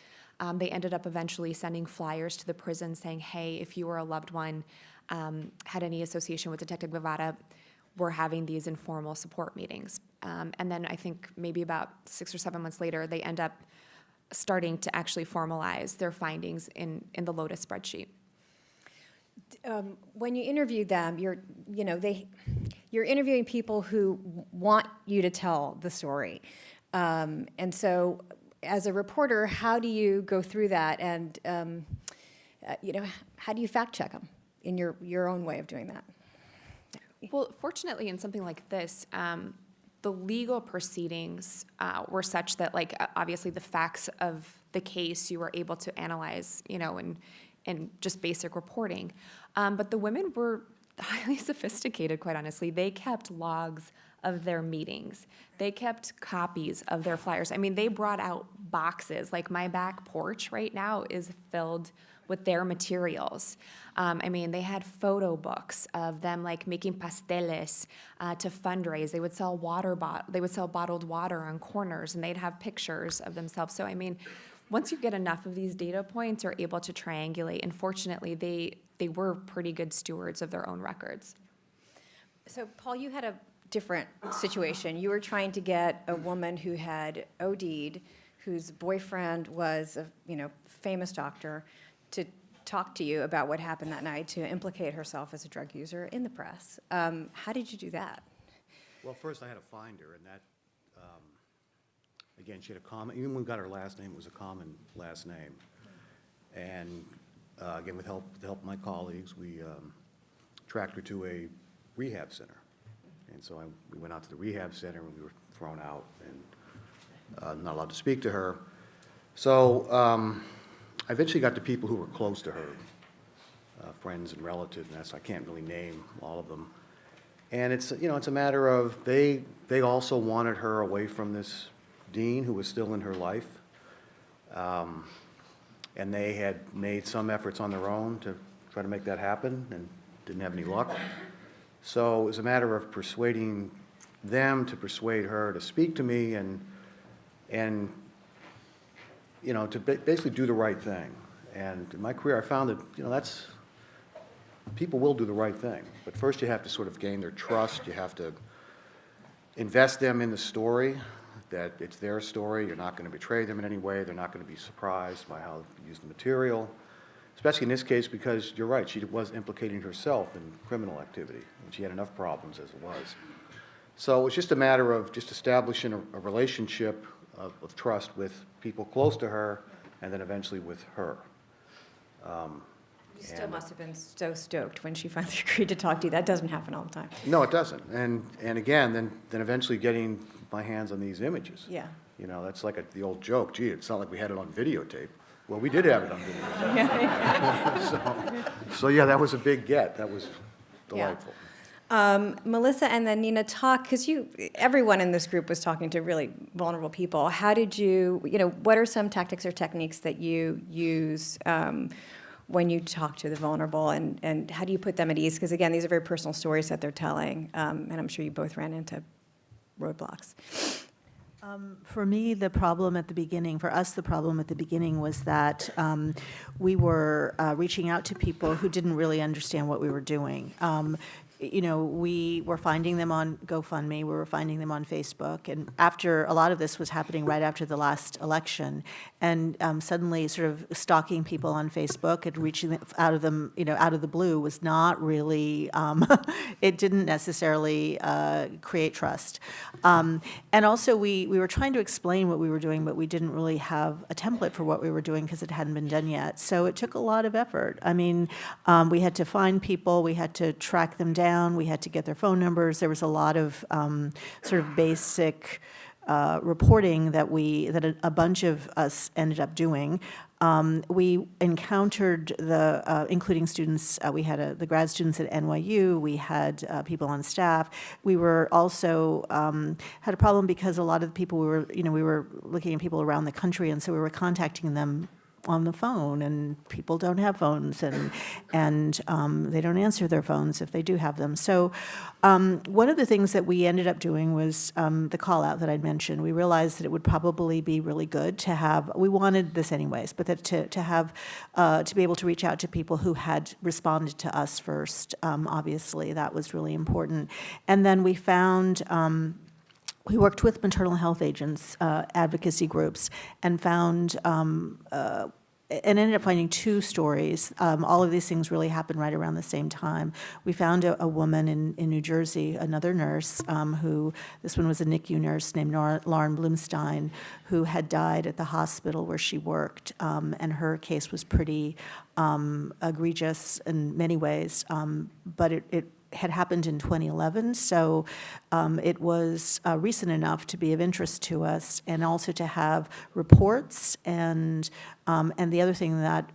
They ended up eventually sending flyers to the prison saying, hey, if you or a loved one had any association with Detective Guevara, we're having these informal support meetings. And then I think maybe about 6 or 7 months later, they end up starting to actually formalize their findings in the Lotus spreadsheet. When you interviewed them, you're interviewing people who want you to tell the story. And so as a reporter, how do you go through that? And, how do you fact check them in your own way of doing that? Well, fortunately, in something like this, the legal proceedings were such that, like, obviously the facts of the case you were able to analyze, and just basic reporting. But the women were highly sophisticated, quite honestly. They kept logs of their meetings. They kept copies of their flyers. I mean, they brought out boxes. Like, my back porch right now is filled with their materials. I mean, they had photo books of them, like, making pasteles to fundraise. They would sell bottled water on corners, and they'd have pictures of themselves. So, I mean, once you get enough of these data points, you're able to triangulate. And fortunately, they were pretty good stewards of their own records. So, Paul, you had a different situation. You were trying to get a woman who had OD'd, whose boyfriend was a famous doctor, to talk to you about what happened that night, to implicate herself as a drug user in the press. How did you do that? Well, first I had to find her, and that, again, she had a common, even when we got her last name, it was a common last name. And again, with the help of my colleagues, we tracked her to a rehab center. And so we went out to the rehab center, and we were thrown out and not allowed to speak to her. So I eventually got to people who were close to her, friends and relatives, and I can't really name all of them. And it's a matter of they also wanted her away from this dean who was still in her life. And they had made some efforts on their own to try to make that happen and didn't have any luck. So it was a matter of persuading them to persuade her to speak to me and to basically do the right thing. And in my career, I found that, people will do the right thing. But first you have to sort of gain their trust. You have to invest them in the story, that it's their story. You're not going to betray them in any way. They're not going to be surprised by how you use the material, especially in this case because you're right, she was implicating herself in criminal activity, and she had enough problems as it was. So it's just a matter of just establishing a relationship of trust with people close to her, and then eventually with her. You still must have been so stoked when she finally agreed to talk to you. That doesn't happen all the time. No, it doesn't. And again, then eventually getting my hands on these images. Yeah. That's like the old joke, gee, it's not like we had it on videotape. Well, we did have it on videotape. So yeah, that was a big get. That was delightful. Melissa and then Nina talk, because everyone in this group was talking to really vulnerable people. How did what are some tactics or techniques that you use when you talk to the vulnerable, and how do you put them at ease? Because again, these are very personal stories that they're telling, and I'm sure you both ran into roadblocks. For me, the problem at the beginning, for us, the problem at the beginning was that we were reaching out to people who didn't really understand what we were doing. We were finding them on GoFundMe, we were finding them on Facebook, and after, a lot of this was happening right after the last election, and suddenly sort of stalking people on Facebook and reaching out of them, out of the blue was not really, it didn't necessarily create trust. And also, we were trying to explain what we were doing, but we didn't really have a template for what we were doing because it hadn't been done yet. So it took a lot of effort. I mean, we had to find people, we had to track them down, we had to get their phone numbers. There was a lot of sort of basic reporting that a bunch of us ended up doing. We encountered including students, we had the grad students at NYU, we had people on staff. We were also, had a problem because a lot of the people we were looking at people around the country, and so we were contacting them on the phone, and people don't have phones, and they don't answer their phones if they do have them. So one of the things that we ended up doing was the call out that I'd mentioned. We realized that it would probably be really good to have, we wanted this anyways, but that to be able to reach out to people who had responded to us first. Obviously, that was really important. And then we found, we worked with maternal health agents, advocacy groups, and found, and ended up finding two stories. All of these things really happened right around the same time. We found a woman in New Jersey, another nurse, who, this one was a NICU nurse named Lauren Blumstein, who had died at the hospital where she worked, and her case was pretty egregious in many ways, but it had happened in 2011, so it was recent enough to be of interest to us, and also to have reports. And the other thing that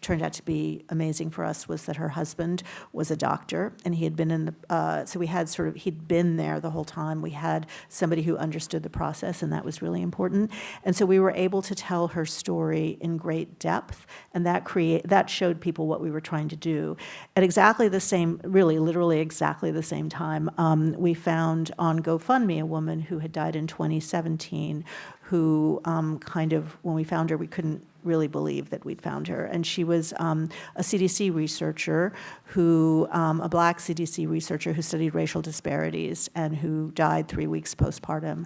turned out to be amazing for us was that her husband was a doctor, and he had been in the, so we had he'd been there the whole time. We had somebody who understood the process, and that was really important. And so we were able to tell her story in great depth, and that showed people what we were trying to do. At exactly the same, really, literally exactly the same time, we found on GoFundMe a woman who had died in 2017, who when we found her, we couldn't really believe that we'd found her. And she was a CDC researcher a Black CDC researcher who studied racial disparities and who died 3 weeks postpartum.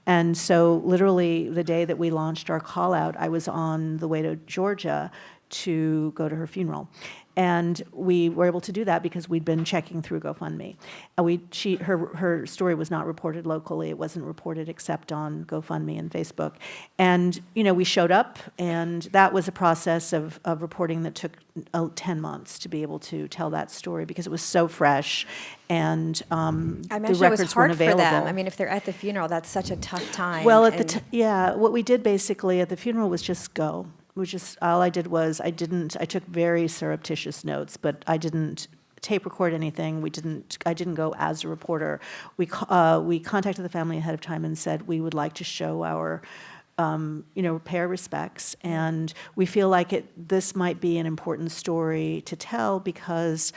And so literally the day that we launched our call out, I was on the way to Georgia to go to her funeral. And we were able to do that because we'd been checking through GoFundMe. Her story was not reported locally. It wasn't reported except on GoFundMe and Facebook. And, we showed up, and that was a process of reporting that took 10 months to be able to tell that story because it was so fresh, and I the imagine records it was hard weren't for available. them. I mean, if they're at the funeral, that's such a tough time. Well, what we did basically at the funeral was just go. All I did was I took very surreptitious notes, but I didn't tape record anything. I didn't go as a reporter. We contacted the family ahead of time and said we would like to show our, pay our respects, and we feel like this might be an important story to tell because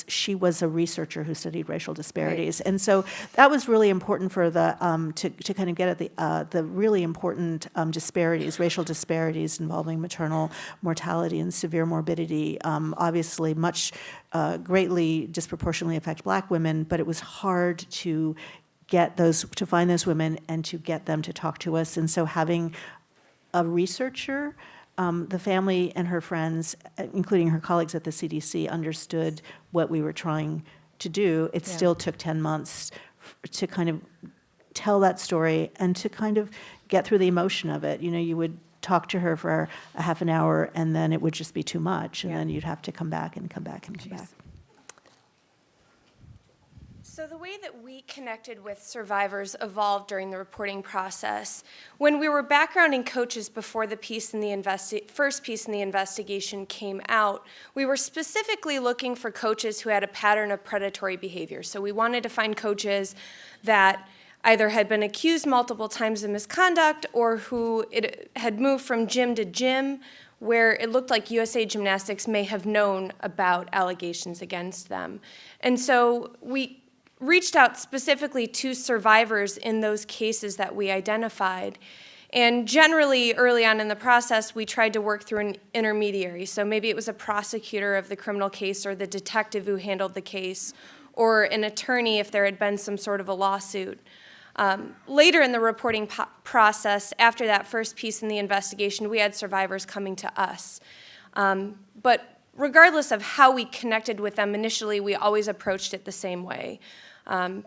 she was a researcher who studied racial disparities. Right. And so that was really important for to kind of get at the really important racial disparities involving maternal mortality and severe morbidity. Obviously, greatly disproportionately affect Black women, but it was hard to find those women and to get them to talk to us. And so having a researcher, the family and her friends, including her colleagues at the CDC, understood what we were trying to do. It still took 10 months to kind of tell that story and to kind of get through the emotion of it. You would talk to her for a half an hour, and then it would just be too much, and then you'd have to come back and come back and come back. So the way that we connected with survivors evolved during the reporting process. When we were backgrounding coaches before the first piece in the investigation came out, we were specifically looking for coaches who had a pattern of predatory behavior. So we wanted to find coaches that either had been accused multiple times of misconduct or who had moved from gym to gym, where it looked like USA Gymnastics may have known about allegations against them. And so we reached out specifically to survivors in those cases that we identified. And generally, early on in the process, we tried to work through an intermediary. So maybe it was a prosecutor of the criminal case or the detective who handled the case, or an attorney if there had been some sort of a lawsuit. Later in the reporting process, after that first piece in the investigation, we had survivors coming to us. But regardless of how we connected with them initially, we always approached it the same way.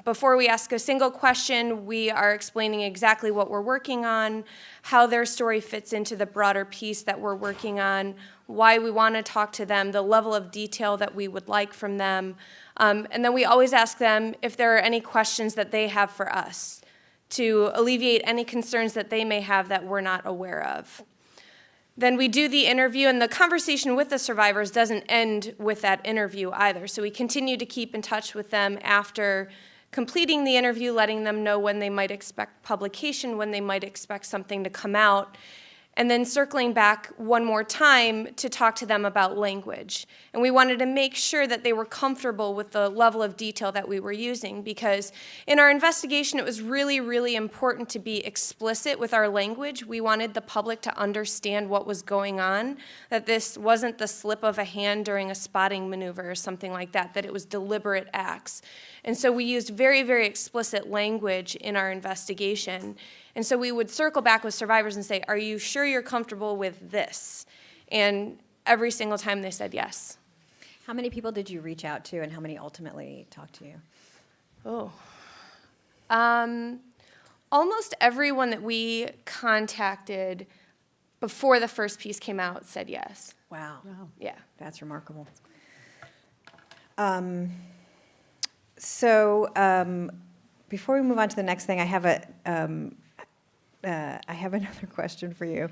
Before we ask a single question, we are explaining exactly what we're working on, how their story fits into the broader piece that we're working on, why we want to talk to them, the level of detail that we would like from them. And then we always ask them if there are any questions that they have for us to alleviate any concerns that they may have that we're not aware of. Then we do the interview, and the conversation with the survivors doesn't end with that interview either. So we continue to keep in touch with them after completing the interview, letting them know when they might expect publication, when they might expect something to come out, and then circling back one more time to talk to them about language. And we wanted to make sure that they were comfortable with the level of detail that we were using, because in our investigation, it was really, really important to be explicit with our language. We wanted the public to understand what was going on, that this wasn't the slip of a hand during a spotting maneuver or something like that, that it was deliberate acts. And so we used very, very explicit language in our investigation. And so we would circle back with survivors and say, are you sure you're comfortable with this? And every single time they said yes. How many people did you reach out to, and how many ultimately talked to you? Almost everyone that we contacted before the first piece came out said yes. Wow. Yeah. That's remarkable. So before we move on to the next thing, I have another question for you.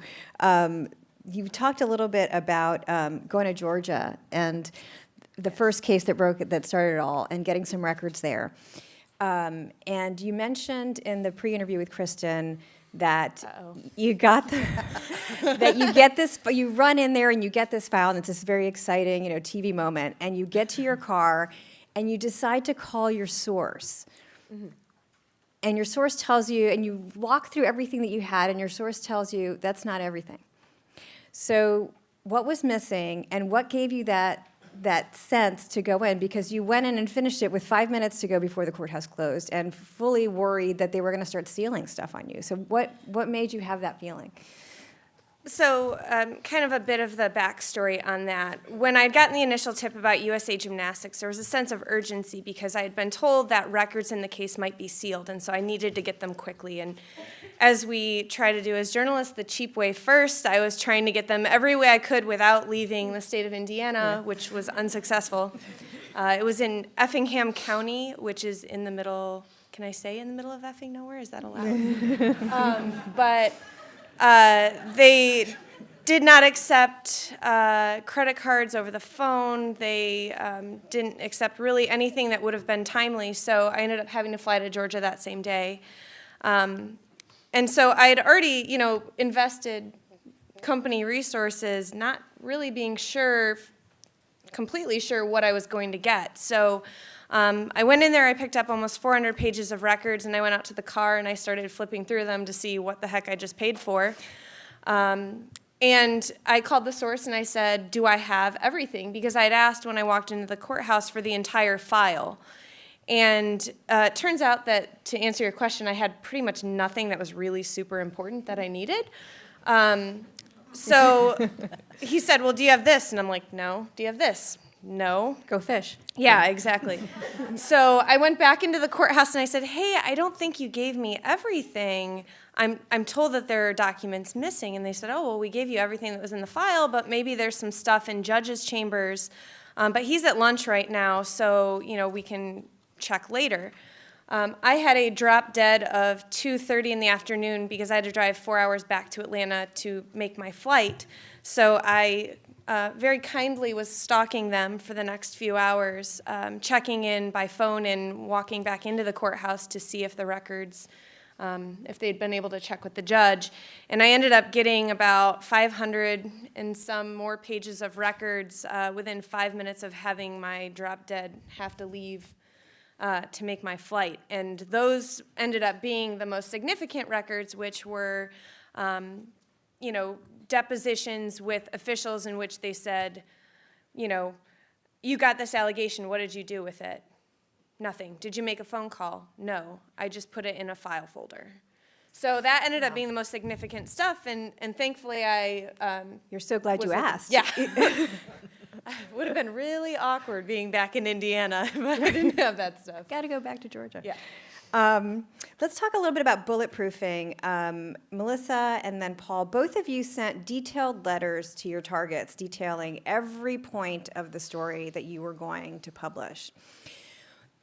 You talked a little bit about going to Georgia and the first case that started it all, and getting some records there. And you mentioned in the pre-interview with Kristen that you got that you get this, you run in there and you get this file, and it's this very exciting, TV moment, and you get to your car and you decide to call your source. Mm-hmm. And your source tells you, and you walk through everything that you had, and your source tells you that's not everything. So what was missing, and what gave you that sense to go in? Because you went in and finished it with 5 minutes to go before the courthouse closed, and fully worried that they were going to start stealing stuff on you. So what made you have that feeling? So kind of a bit of the backstory on that. When I'd gotten the initial tip about USA Gymnastics, there was a sense of urgency because I had been told that records in the case might be sealed, and so I needed to get them quickly. And as we try to do as journalists, the cheap way first, I was trying to get them every way I could without leaving the state of Indiana, which was unsuccessful. It was in Effingham County, which is in the middle, can I say in the middle of effing nowhere? Is that allowed? But they did not accept credit cards over the phone. They didn't accept really anything that would have been timely, so I ended up having to fly to Georgia that same day. And so I had already, invested company resources, not really being completely sure what I was going to get. So I went in there, I picked up almost 400 pages of records, and I went out to the car and I started flipping through them to see what the heck I just paid for. And I called the source and I said, do I have everything? Because I had asked when I walked into the courthouse for the entire file. And it turns out that, to answer your question, I had pretty much nothing that was really super important that I needed. So he said, well, do you have this? And I'm like, no. Do you have this? No. Go fish. Yeah, exactly. So I went back into the courthouse and I said, hey, I don't think you gave me everything. I'm told that there are documents missing. And they said, oh, well, we gave you everything that was in the file, but maybe there's some stuff in judges' chambers. But he's at lunch right now, so, we can check later. I had a drop dead of 2:30 in the afternoon because I had to drive 4 hours back to Atlanta to make my flight. So I very kindly was stalking them for the next few hours, checking in by phone and walking back into the courthouse to see if the records, if they'd been able to check with the judge. And I ended up getting about 500 and some more pages of records within 5 minutes of having my drop dead have to leave to make my flight. And those ended up being the most significant records, which were, you know, depositions with officials in which they said, you know, you got this allegation, what did you do with it? Nothing. Did you make a phone call? No. I just put it in a file folder. So that ended up being the most significant stuff, and thankfully You're so glad you was able- asked. Yeah. It would have been really awkward being back in Indiana if I didn't have that stuff. Got to go back to Georgia. Yeah. Let's talk a little bit about bulletproofing. Melissa and then Paul, both of you sent detailed letters to your targets detailing every point of the story that you were going to publish.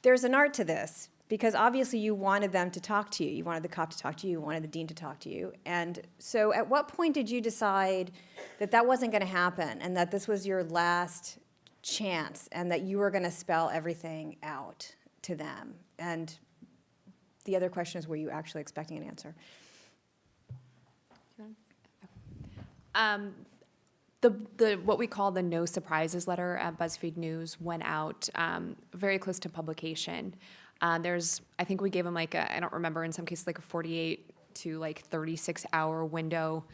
There's an art to this, because obviously you wanted them to talk to you. You wanted the cop to talk to you. You wanted the dean to talk to you. And so at what point did you decide that that wasn't going to happen and that this was your last chance and that you were going to spell everything out to them? And the other question is, were you actually expecting an answer? The what we call the no surprises letter at BuzzFeed News went out very close to publication. I think we gave them like I don't remember, in some cases like a 48 to like 36-hour window.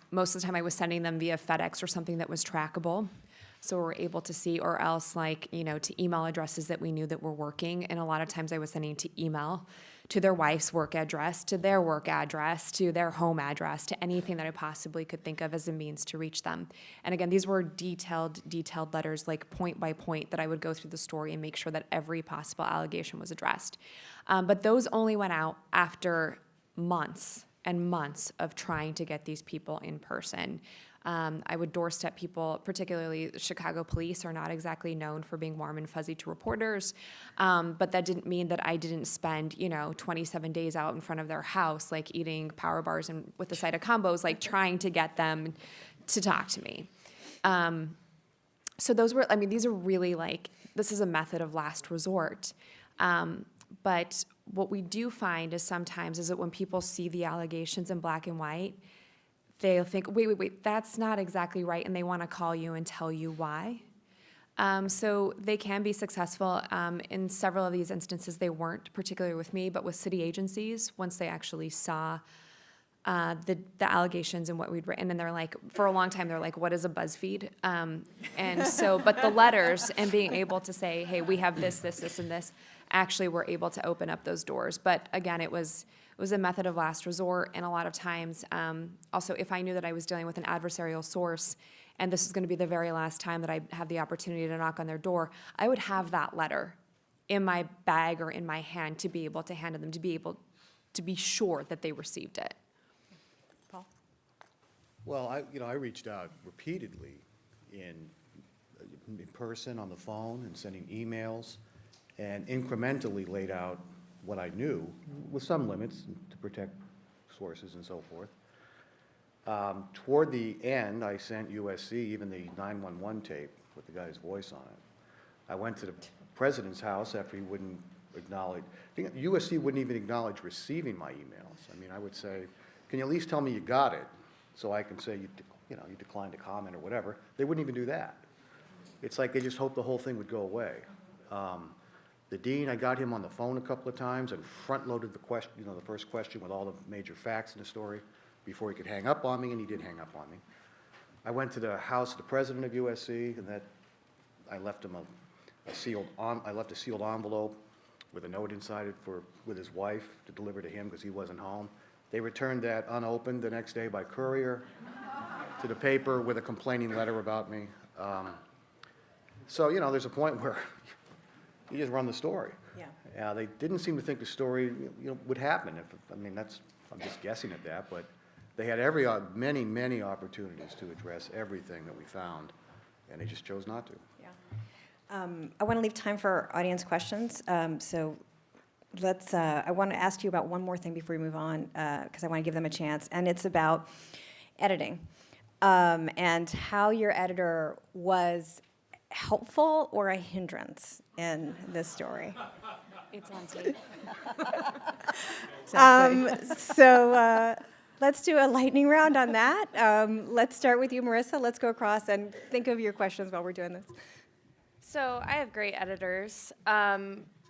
Most of the time I was sending them via FedEx or something that was trackable. So we're able to see, or else like, you know, to email addresses that we knew that were working. And a lot of times I was sending to email, to their wife's work address, to their work address, to their home address, to anything that I possibly could think of as a means to reach them. And again, these were detailed letters, like point by point, that I would go through the story and make sure that every possible allegation was addressed. But those only went out after months and months of trying to get these people in person. I would doorstep people, particularly Chicago police are not exactly known for being warm and fuzzy to reporters, but that didn't mean that I didn't spend, 27 days out in front of their house, like eating power bars and with a side of combos, like trying to get them to talk to me. So these are really like, this is a method of last resort. But what we do find is sometimes is that when people see the allegations in black and white, they'll think, wait, that's not exactly right, and they want to call you and tell you why. So they can be successful. In several of these instances, they weren't, particularly with me, but with city agencies, once they actually saw the allegations and what we'd written, and they're like, for a long time, they're like, what is a BuzzFeed? And so, but the letters and being able to say, hey, we have this, and this, actually were able to open up those doors. But again, it was a method of last resort, and a lot of times, also, if I knew that I was dealing with an adversarial source, and this is going to be the very last time that I have the opportunity to knock on their door, I would have that letter in my bag or in my hand to be able to hand to them, to be able to be sure that they received it. Paul? Well, I reached out repeatedly in person, on the phone, and sending emails, and incrementally laid out what I knew, with some limits to protect sources and so forth. Toward the end, I sent USC even the 911 tape with the guy's voice on it. I went to the president's house after he wouldn't acknowledge, USC wouldn't even acknowledge receiving my emails. I mean, I would say, can you at least tell me you got it, so I can say you declined to comment or whatever. They wouldn't even do that. It's like they just hoped the whole thing would go away. The dean, I got him on the phone a couple of times and front-loaded the question, the first question with all the major facts in the story before he could hang up on me, and he did hang up on me. I went to the house of the president of USC, and I left him a sealed envelope with a note inside it with his wife to deliver to him because he wasn't home. They returned that unopened the next day by courier to the paper with a complaining letter about me. So there's a point where you just run the story. Yeah. They didn't seem to think the story, would happen. I'm just guessing at that, but they had many opportunities to address everything that we found, and they just chose not to. Yeah. I want to leave time for audience questions. So let's. I want to ask you about one more thing before we move on, because I want to give them a chance, and it's about editing, and how your editor was helpful or a hindrance in this story. It's on tape. So let's do a lightning round on that. Let's start with you, Marissa. Let's go across and think of your questions while we're doing this. So I have great editors.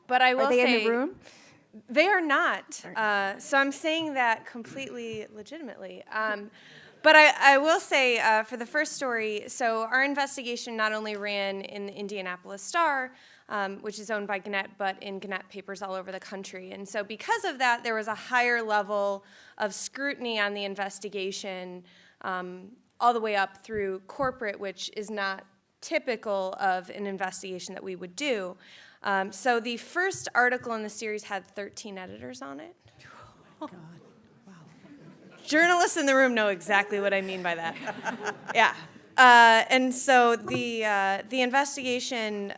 But I will Are they say in the room? they are not. So I'm saying that completely legitimately. But I will say for the first story, so our investigation not only ran in the Indianapolis Star, which is owned by Gannett, but in Gannett papers all over the country. And so because of that, there was a higher level of scrutiny on the investigation all the way up through corporate, which is not typical of an investigation that we would do. So the first article in the series had 13 editors on it. Journalists in the room know exactly what I mean by that. Yeah. And so the investigation,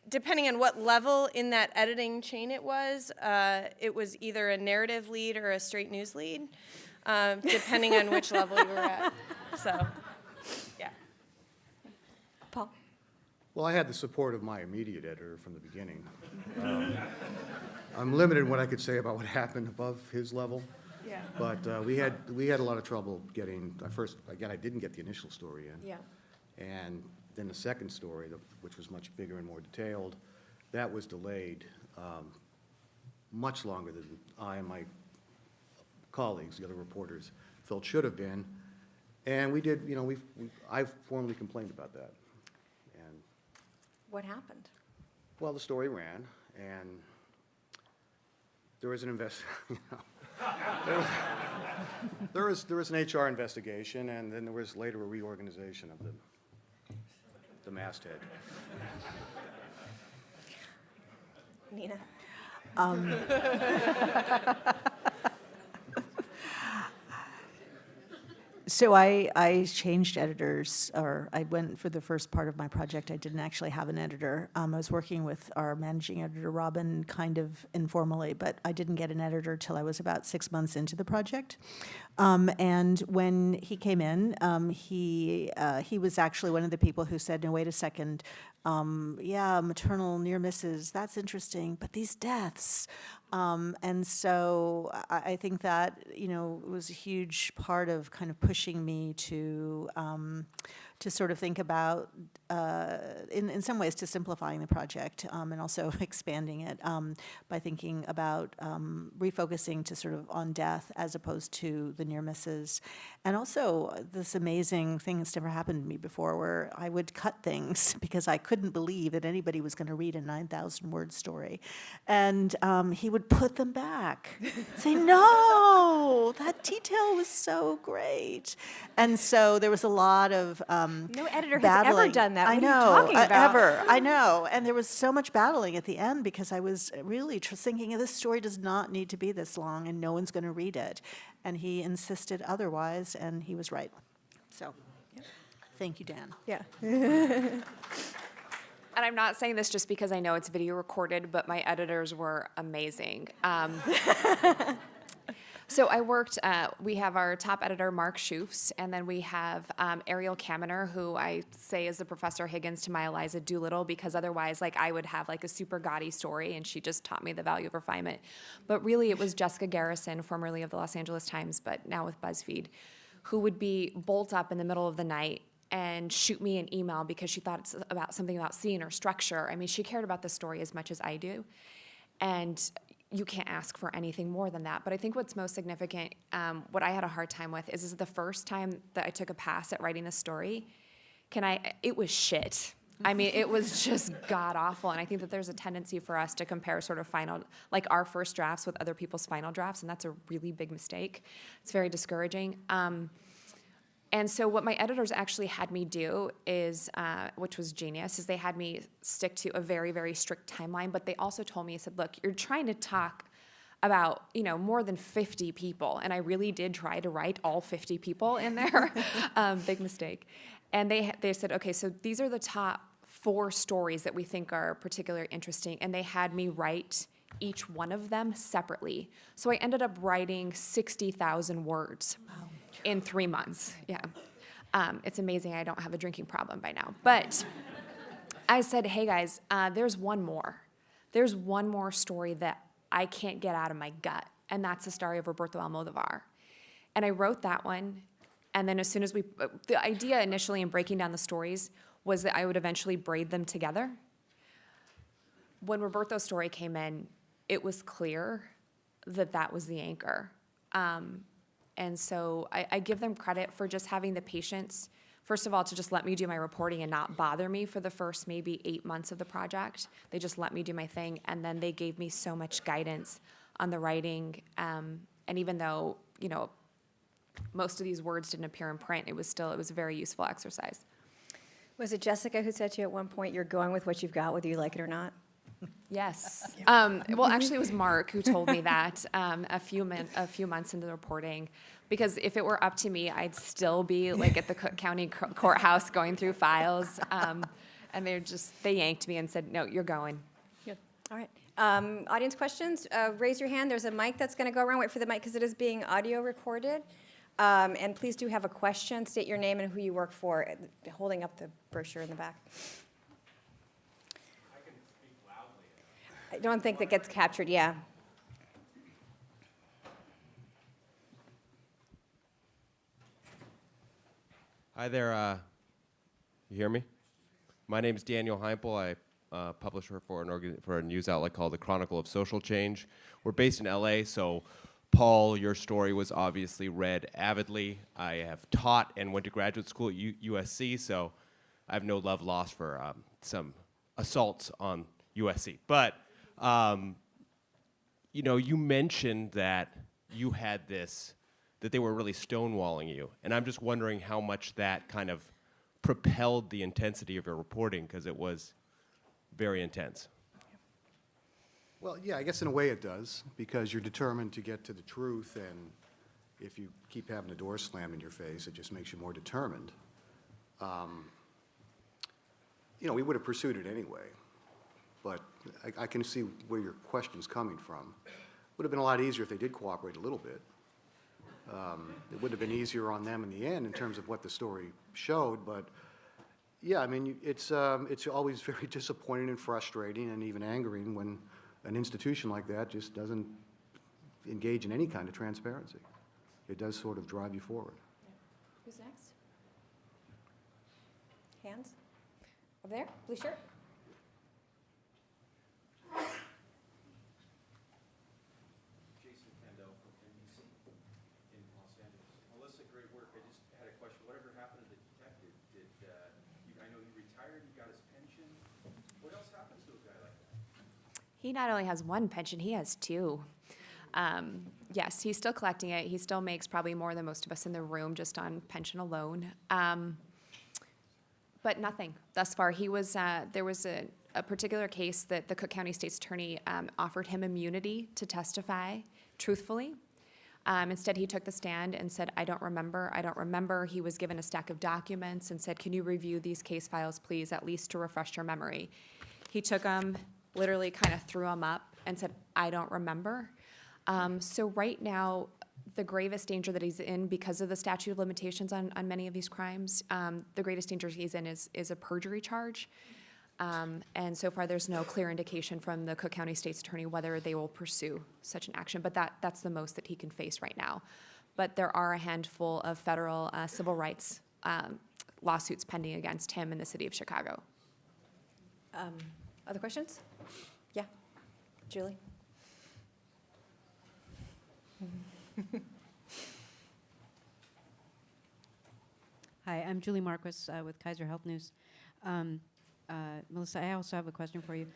depending on what level in that editing chain it was either a narrative lead or a straight news lead, depending on which level you were at. So, yeah. Paul? Well, I had the support of my immediate editor from the beginning. I'm limited in what I could say about what happened above his level. Yeah. But we had a lot of trouble getting, I didn't get the initial story in. Yeah. And then the second story, which was much bigger and more detailed, that was delayed much longer than I and my colleagues, the other reporters, felt should have been. And we did, I've formally complained about that. And, What happened? well, the story ran, and there was an there was an HR investigation, and then there was later a reorganization of the masthead. Nina? So I changed editors, or I went for the first part of my project. I didn't actually have an editor. I was working with our managing editor, Robin, kind of informally, but I didn't get an editor till I was about 6 months into the project. And when he came in, he was actually one of the people who said, no, wait a second, yeah, maternal near misses, that's interesting, but these deaths. And so I think that, it was a huge part of kind of pushing me to sort of think about, in some ways, to simplifying the project and also expanding it by thinking about refocusing to sort of on death as opposed to the near misses. And also this amazing thing that's never happened to me before, where I would cut things because I couldn't believe that anybody was going to read a 9,000-word story. And he would put them back, say, no, that detail was so great. And so there was a lot of No editor has battling. ever done that. I What know, are you talking about? ever. I know. And there was so much battling at the end because I was really thinking, this story does not need to be this long and no one's going to read it. And he insisted otherwise, and he was right. So, thank you, Dan. Yeah. And I'm not saying this just because I know it's video recorded, but my editors were amazing. So I worked, we have our top editor, Mark Schoofs, and then we have Ariel Kaminer, who I say is the Professor Higgins to my Eliza Doolittle, because otherwise, I would have a super gaudy story, and she just taught me the value of refinement. But really, it was Jessica Garrison, formerly of the Los Angeles Times, but now with BuzzFeed, who would be bolt up in the middle of the night and shoot me an email because she thought it's about something about scene or structure. I mean, she cared about the story as much as I do. And you can't ask for anything more than that. But I think what's most significant, what I had a hard time with, is the first time that I took a pass at writing this story, it was shit. I mean, it was just god-awful. And I think that there's a tendency for us to compare sort of our first drafts with other people's final drafts, and that's a really big mistake. It's very discouraging. And so what my editors actually had me do is, which was genius, is they had me stick to a very, very strict timeline, but they also told me, said, look, you're trying to talk about, more than 50 people. And I really did try to write all 50 people in there. Big mistake. And they said, okay, so these are the top 4 stories that we think are particularly interesting. And they had me write each one of them separately. So I ended up writing 60,000 words. Wow. In 3 months, yeah. It's amazing I don't have a drinking problem by now. But I said, hey guys, there's one more. There's one more story that I can't get out of my gut, and that's the story of Roberto Almodovar. And I wrote that one, and then as soon as the idea initially in breaking down the stories was that I would eventually braid them together. when Roberto's story came in, it was clear that that was the anchor. And so I give them credit for just having the patience, first of all, to just let me do my reporting and not bother me for the first maybe 8 months of the project. They just let me do my thing, and then they gave me so much guidance on the writing. And even though, you know, most of these words didn't appear in print, it was a very useful exercise. Was it Jessica who said to you at one point, you're going with what you've got, whether you like it or not? Yes. Well, actually, it was Mark who told me that a few months into the reporting, because if it were up to me, I'd still be like at the Cook County courthouse going through files, and they yanked me and said, "No, you're going." Good. All right. Audience questions? Raise your hand. There's a mic that's going to go around. Wait for the mic because it is being audio recorded. And please do have a question. State your name and who you work for. Holding up the brochure in the back. I don't think that gets captured, yeah. Hi there. You hear me? My name is Daniel Heimpel. I publisher for a news outlet called the Chronicle of Social Change. We're based in LA, so Paul, your story was obviously read avidly. I have taught and went to graduate school at USC, so I have no love lost for some assaults on USC. But you know, you mentioned that you had that they were really stonewalling you. And I'm just wondering how much that kind of propelled the intensity of your reporting, because it was very intense. Well, yeah, I guess in a way it does, because you're determined to get to the truth, and if you keep having a door slammed in your face, it just makes you more determined. You know, we would have pursued it anyway, but I can see where your question's coming from. Would have been a lot easier if they did cooperate a little bit. It would have been easier on them in the end in terms of what the story showed, but yeah, I mean, it's always very disappointing and frustrating and even angering when an institution like that just doesn't engage in any kind of transparency. It does sort of drive you forward. Who's next? Hands? Over there, blue shirt. Melissa, great work. I just had a question. Whatever happened to the detective? I know he retired, he got his pension. What else happens to a guy like that? He not only has one pension, he has two. Yes, he's still collecting it. He still makes probably more than most of us in the room just on pension alone. But nothing thus far. There was a particular case that the Cook County State's Attorney offered him immunity to testify truthfully. Instead, he took the stand and said, I don't remember. He was given a stack of documents and said, can you review these case files, please, at least to refresh your memory? He took them, literally kind of threw them up and said, I don't remember. So right now, the gravest danger that he's in because of the statute of limitations on many of these crimes, the greatest danger he's in is a perjury charge. And so far, there's no clear indication from the Cook County State's Attorney whether they will pursue such an action, but that's the most that he can face right now. But there are a handful of federal civil rights lawsuits pending against him in the city of Chicago. Other questions? Yeah, Julie. Hi, I'm Julie Marquis with Kaiser Health News. Melissa, I also have a question for you.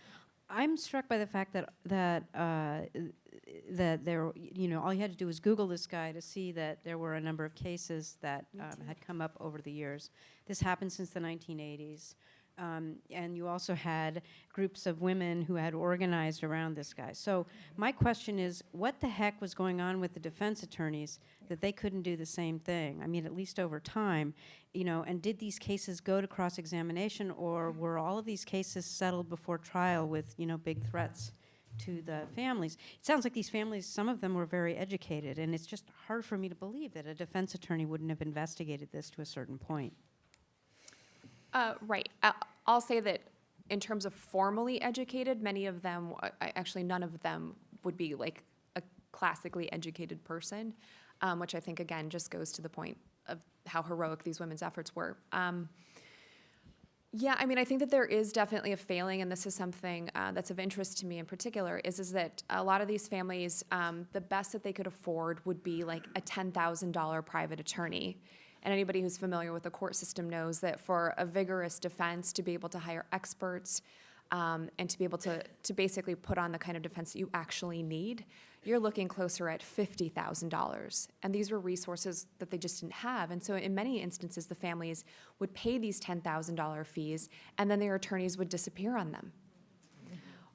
I'm struck by the fact that there, you know, all you had to do was Google this guy to see that there were a number of cases that had come up over the years. This happened since the 1980s. And you also had groups of women who had organized around this guy. So my question is, what the heck was going on with the defense attorneys that they couldn't do the same thing? I mean, at least over time, you know, and did these cases go to cross-examination, or were all of these cases settled before trial with, you know, big threats to the families? It sounds like these families, some of them were very educated, and it's just hard for me to believe that a defense attorney wouldn't have investigated this to a certain point. Right. I'll say that in terms of formally educated, many of them, actually none of them would be like a classically educated person, which I think, again, just goes to the point of how heroic these women's efforts were. Yeah, I mean, I think that there is definitely a failing, and this is something that's of interest to me in particular, is that a lot of these families, the best that they could afford would be like a $10,000 private attorney. And anybody who's familiar with the court system knows that for a vigorous defense, to be able to hire experts and to be able to basically put on the kind of defense that you actually need, you're looking closer at $50,000. And these were resources that they just didn't have. And so in many instances, the families would pay these $10,000 fees, and then their attorneys would disappear on them.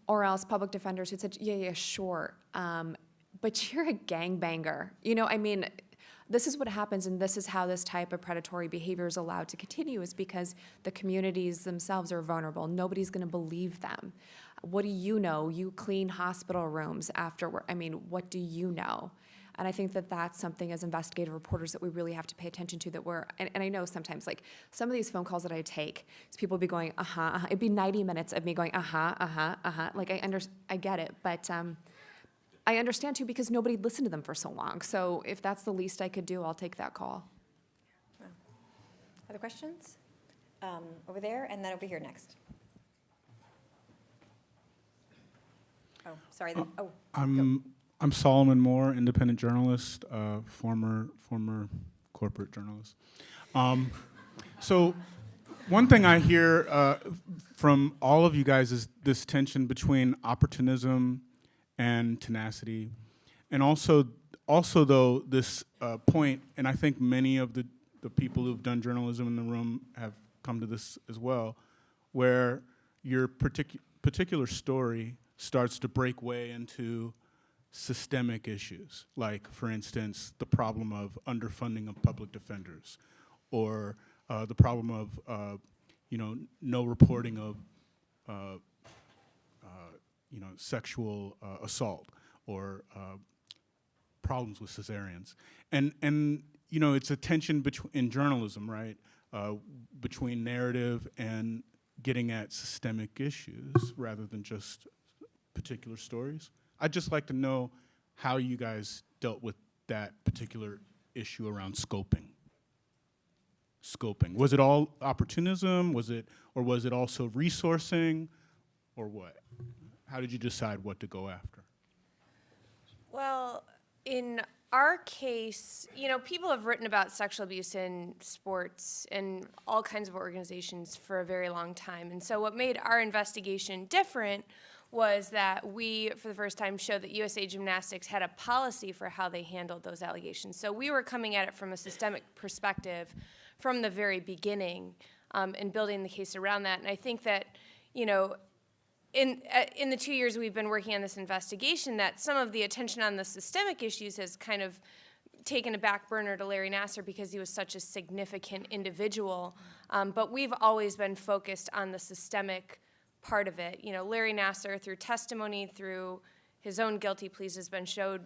Or else public defenders who said, yeah, sure, but you're a gangbanger. You know, I mean, this is what happens, and this is how this type of predatory behavior is allowed to continue, is because the communities themselves are vulnerable. Nobody's going to believe them. What do you know? You clean hospital rooms afterward. I mean, what do you know? And I think that that's something as investigative reporters that we really have to pay attention to, that we're, and I know sometimes, like, some of these phone calls that I take, people be going, it'd be 90 minutes of me going, like, I get it, but I understand too, because nobody listened to them for so long. So if that's the least I could do, I'll take that call. Other questions? Over there, and then over here next. Oh, sorry. Oh, I'm Solomon Moore, independent journalist, former corporate journalist. So one thing I hear from all of you guys is this tension between opportunism and tenacity, and also though this point, and I think many of the people who've done journalism in the room have come to this as well, where your particular story starts to break way into systemic issues, like, for instance, the problem of underfunding of public defenders, or the problem of no reporting of sexual assault, or problems with cesareans, and it's a tension in journalism, right, between narrative and getting at systemic issues rather than just particular stories. I'd just like to know how you guys dealt with that particular issue around scoping. Was it all opportunism? Was it also resourcing, or what? How did you decide what to go after? Well, in our case, people have written about sexual abuse in sports and all kinds of organizations for a very long time. And so what made our investigation different was that we, for the first time, showed that USA Gymnastics had a policy for how they handled those allegations. So we were coming at it from a systemic perspective from the very beginning, and building the case around that. And I think that, in the 2 years we've been working on this investigation, that some of the attention on the systemic issues has kind of taken a back burner to Larry Nasser because he was such a significant individual. But we've always been focused on the systemic part of it. Larry Nasser, through testimony, through his own guilty pleas, has been showed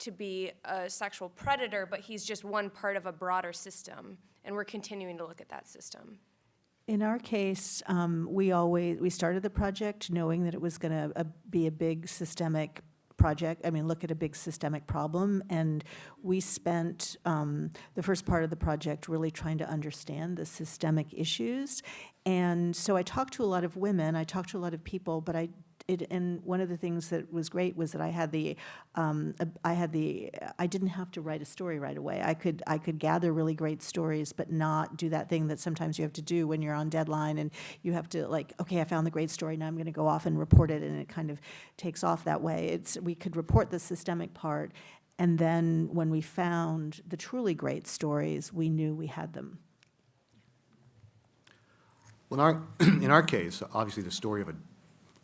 to be a sexual predator, but he's just one part of a broader system, and we're continuing to look at that system. In our case, we started the project knowing that it was going to be a big systemic project. Look at a big systemic problem, and we spent the first part of the project really trying to understand the systemic issues. And so I talked to a lot of women, I talked to a lot of people, but and one of the things that was great was that I didn't have to write a story right away. I could gather really great stories, but not do that thing that sometimes you have to do when you're on deadline, and you have to, like, okay, I found the great story, now I'm going to go off and report it, and it kind of takes off that way. We could report the systemic part, and then when we found the truly great stories, we knew we had them. Well, in our case, obviously the story of a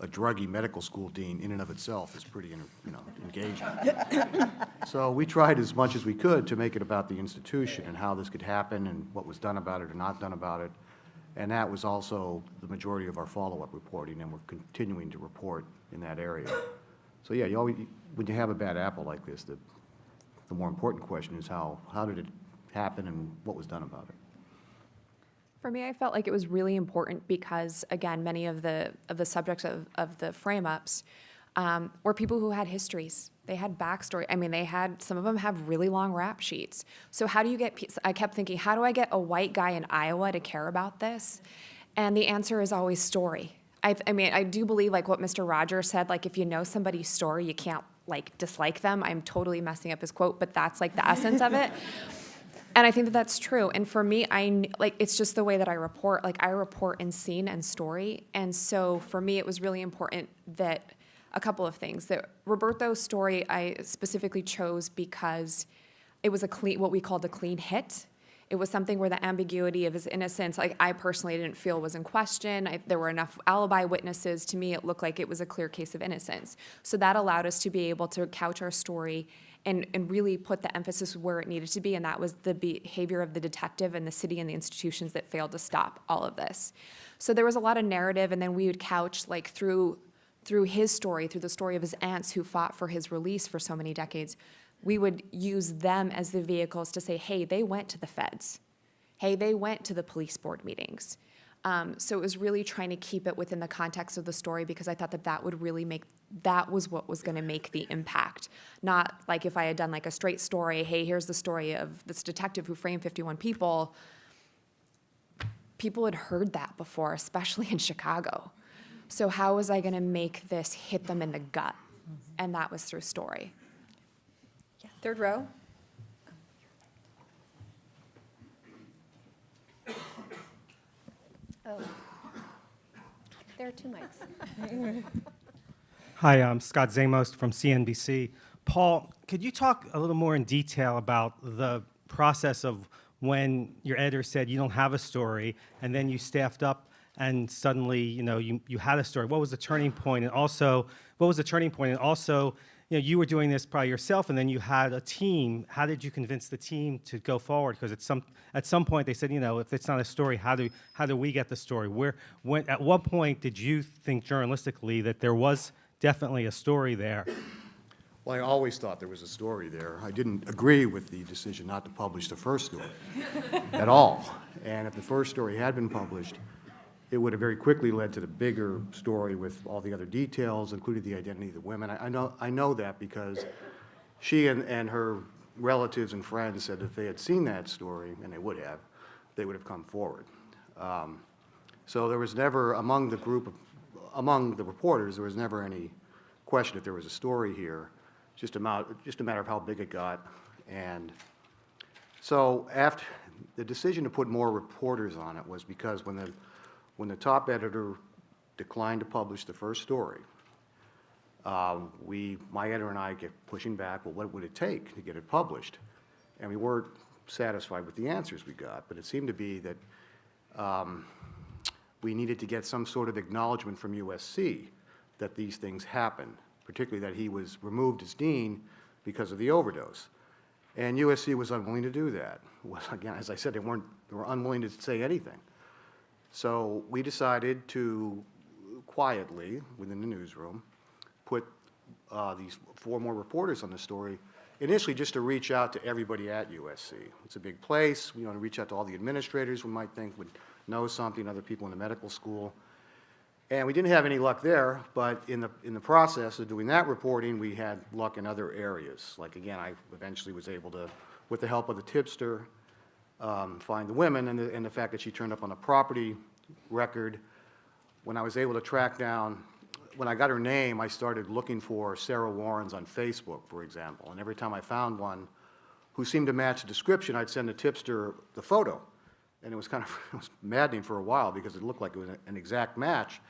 druggy medical school dean in and of itself is pretty engaging. So we tried as much as we could to make it about the institution and how this could happen and what was done about it or not done about it. And that was also the majority of our follow-up reporting, and we're continuing to report in that area. So yeah, when you have a bad apple like this, the more important question is how did it happen and what was done about it? For me, I felt like it was really important because, again, many of the subjects of the frame-ups were people who had histories. They had backstory. Some of them have really long rap sheets. So how do you I kept thinking, how do I get a white guy in Iowa to care about this? And the answer is always story. I mean, I do believe like what Mr. Rogers said, like if you know somebody's story, you can't like dislike them. I'm totally messing up his quote, but that's like the essence of it. And I think that that's true. And for me, it's just the way that I report. Like I report in scene and story. And so for me, it was really important that a couple of things. That Roberto's story I specifically chose because it was what we called a clean hit. It was something where the ambiguity of his innocence, like I personally didn't feel was in question. There were enough alibi witnesses. To me, it looked like it was a clear case of innocence. So that allowed us to be able to couch our story and really put the emphasis where it needed to be, and that was the behavior of the detective and the city and the institutions that failed to stop all of this. So there was a lot of narrative, and then we would couch like through his story, through the story of his aunts who fought for his release for so many decades. We would use them as the vehicles to say, hey, they went to the feds. Hey, they went to the police board meetings. So it was really trying to keep it within the context of the story because I thought that would really that was what was going to make the impact. Not like if I had done like a straight story, hey, here's the story of this detective who framed 51 people. People had heard that before, especially in Chicago. So how was I going to make this hit them in the gut? And that was through story. Yeah, third row. Oh, there are two mics. Hi, I'm Scott Zamos from CNBC. Paul, could you talk a little more in detail about the process of when your editor said you don't have a story, and then you staffed up and suddenly, you had a story? What was the turning point? And also, you were doing this probably yourself, and then you had a team. How did you convince the team to go forward? Because at some point they said, if it's not a story, how do we get the story? At what point did you think journalistically that there was definitely a story there? Well, I always thought there was a story there. I didn't agree with the decision not to publish the first story at all. And if the first story had been published, it would have very quickly led to the bigger story with all the other details, including the identity of the women. I know that because she and her relatives and friends said if they had seen that story, and they would have come forward. So there was never, among the reporters, there was never any question if there was a story here, just a matter of how big it got. And so after the decision to put more reporters on it was because when the top editor declined to publish the first story, my editor and I kept pushing back, well, what would it take to get it published? And we weren't satisfied with the answers we got, but it seemed to be that we needed to get some sort of acknowledgement from USC that these things happened, particularly that he was removed as dean because of the overdose. And USC was unwilling to do that. Well, again, as I said, they were unwilling to say anything. So we decided to quietly, within the newsroom, put these 4 more reporters on the story, initially just to reach out to everybody at USC. It's a big place. We want to reach out to all the administrators we might think would know something, other people in the medical school. And we didn't have any luck there, but in the process of doing that reporting, we had luck in other areas. Like, again, I eventually was able to, with the help of the tipster, find the women, and the fact that she turned up on a property record. When I was able to track down, when I got her name, I started looking for Sarah Warrens on Facebook, for example. And every time I found one who seemed to match the description, I'd send the tipster the photo. And it was it was maddening for a while because it looked like it was an exact match.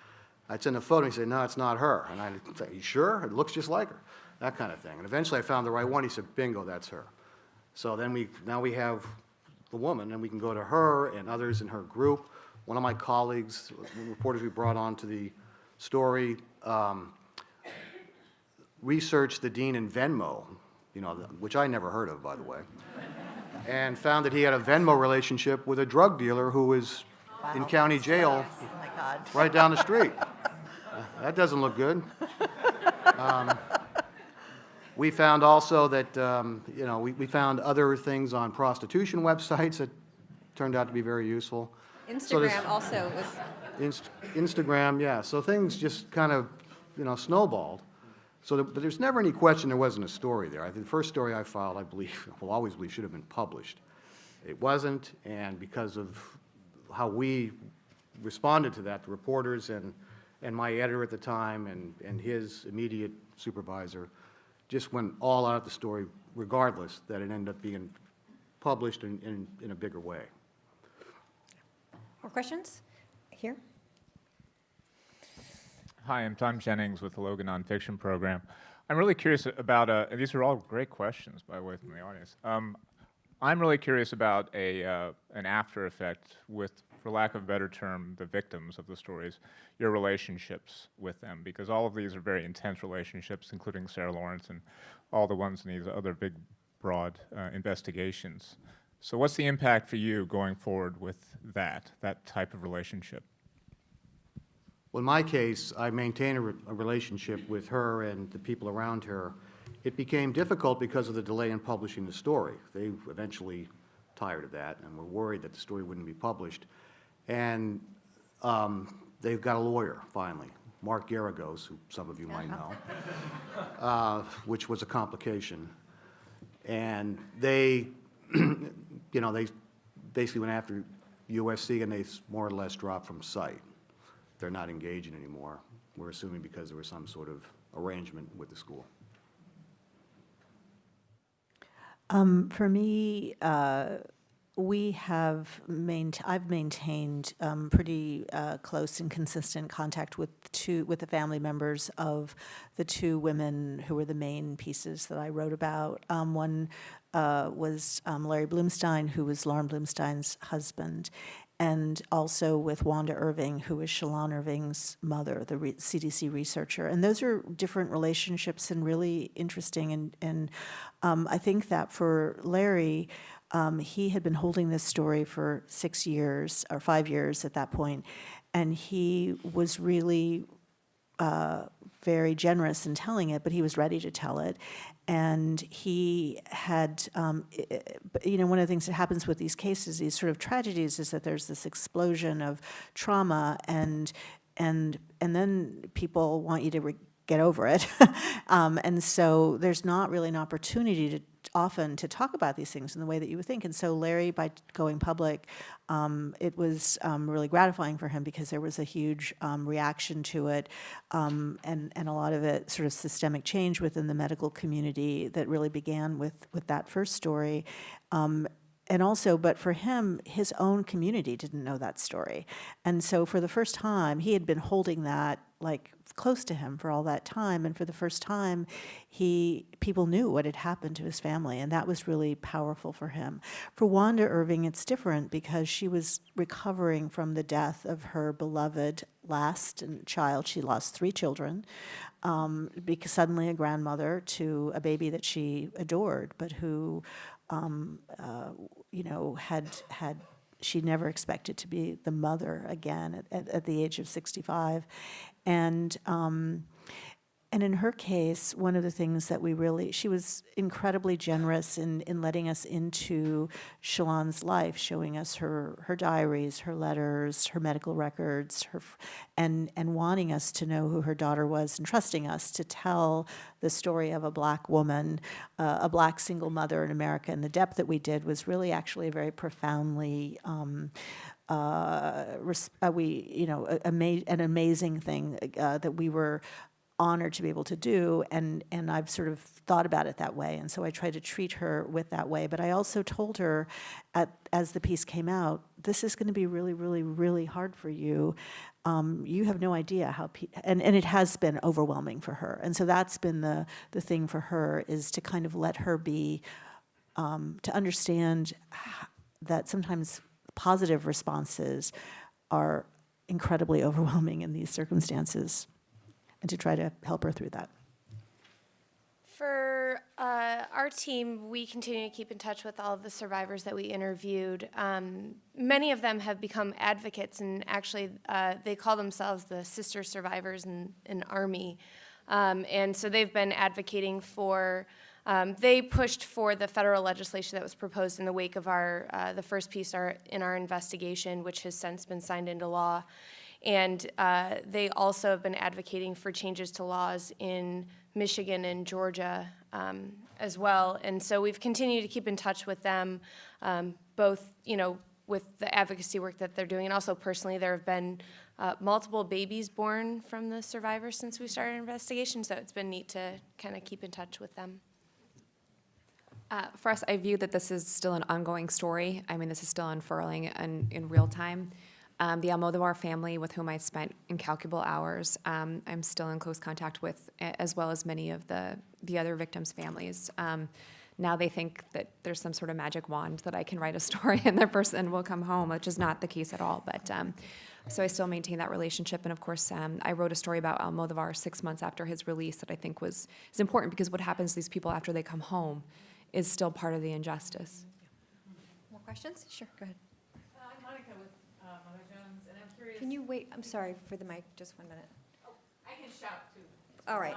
I'd send a photo and he'd say, no, it's not her. And I'd say, you sure? It looks just like her. That kind of thing. And eventually I found the right one. He said, bingo, that's her. So then now we have the woman, and we can go to her and others in her group. One of my colleagues, reporters we brought on to the story, researched the dean in Venmo, which I never heard of, by the way, and found that he had a Venmo relationship with a drug dealer who was in county jail right down the street. That doesn't look good. We found also that, we found other things on prostitution websites that turned out to be very useful. Instagram also was. Instagram, yeah. So things just kind of, snowballed. But there's never any question there wasn't a story there. I think the first story I filed, I always believe, should have been published. It wasn't, and because of how we responded to that, the reporters and my editor at the time and his immediate supervisor just went all out at the story, regardless that it ended up being published in a bigger way. More questions? Here? Hi, I'm Tom Jennings with the Logan Nonfiction Program. I'm really curious about, and these are all great questions, by the way, from the audience. I'm really curious about an after effect with, for lack of a better term, the victims of the stories, your relationships with them, because all of these are very intense relationships, including Sarah Lawrence and all the ones in these other big, broad investigations. So what's the impact for you going forward with that type of relationship? Well, in my case, I maintained a relationship with her and the people around her. It became difficult because of the delay in publishing the story. They eventually tired of that and were worried that the story wouldn't be published. And they've got a lawyer, finally, Mark Garagos, who some of you might know, which was a complication. And they, they basically went after USC and they more or less dropped from sight. They're not engaging anymore. We're assuming because there was some sort of arrangement with the school. For me, I've maintained pretty close and consistent contact with the family members of the two women who were the main pieces that I wrote about. One was Larry Bloomstein, who was Lauren Bloomstein's husband, and also with Wanda Irving, who was Shalon Irving's mother, the CDC researcher. And those are different relationships and really interesting. And I think that for Larry, he had been holding this story for 6 years, or 5 years at that point, and he was really very generous in telling it, but he was ready to tell it. And he had, one of the things that happens with these cases, these sort of tragedies, is that there's this explosion of trauma, and then people want you to get over it. And so there's not really an opportunity often to talk about these things in the way that you would think. And so Larry, by going public, it was really gratifying for him because there was a huge reaction to it, and a lot of it sort of systemic change within the medical community that really began with that first story. And also, but for him, his own community didn't know that story. And so for the first time, he had been holding that like close to him for all that time. And for the first time, people knew what had happened to his family. And that was really powerful for him. For Wanda Irving, it's different because she was recovering from the death of her beloved last child. She lost 3 children, because suddenly a grandmother to a baby that she adored, but who she never expected to be the mother again at the age of 65. And in her case, one of the things that she was incredibly generous in letting us into Shalon's life, showing us her diaries, her letters, her medical records, and wanting us to know who her daughter was and trusting us to tell the story of a Black woman, a Black single mother in America. And the depth that we did was really actually a very profoundly an amazing thing that we were honored to be able to do, and I've sort of thought about it that way, and so I tried to treat her with that way. But I also told her, as the piece came out, this is going to be really, really, really hard for you. You have no idea how, and it has been overwhelming for her, and so that's been the thing for her, is to kind of let her be, to understand that sometimes positive responses are incredibly overwhelming in these circumstances, and to try to help her through that. For our team, we continue to keep in touch with all of the survivors that we interviewed. Many of them have become advocates, and actually they call themselves the sister survivors in Army. And so they've been advocating for, they pushed for the federal legislation that was proposed in the wake of the first piece in our investigation, which has since been signed into law. And they also have been advocating for changes to laws in Michigan and Georgia as well. And so we've continued to keep in touch with them, both, with the advocacy work that they're doing. And also personally, there have been multiple babies born from the survivors since we started investigation, so it's been neat to kind of keep in touch with them. For us, I view that this is still an ongoing story. I mean, this is still unfurling in real time. The Almodovar family, with whom I spent incalculable hours, I'm still in close contact with, as well as many of the other victims' families. Now they think that there's some sort of magic wand that I can write a story and their person will come home, which is not the case at all. But so I still maintain that relationship. And of course, I wrote a story about Almodovar 6 months after his release that I think is important, because what happens to these people after they come home is still part of the injustice. More questions? Sure, go ahead. I'm Monica with Mother Jones, and I'm curious. Can you wait? I'm sorry for the mic, just 1 minute. Oh, I can shout too. All right.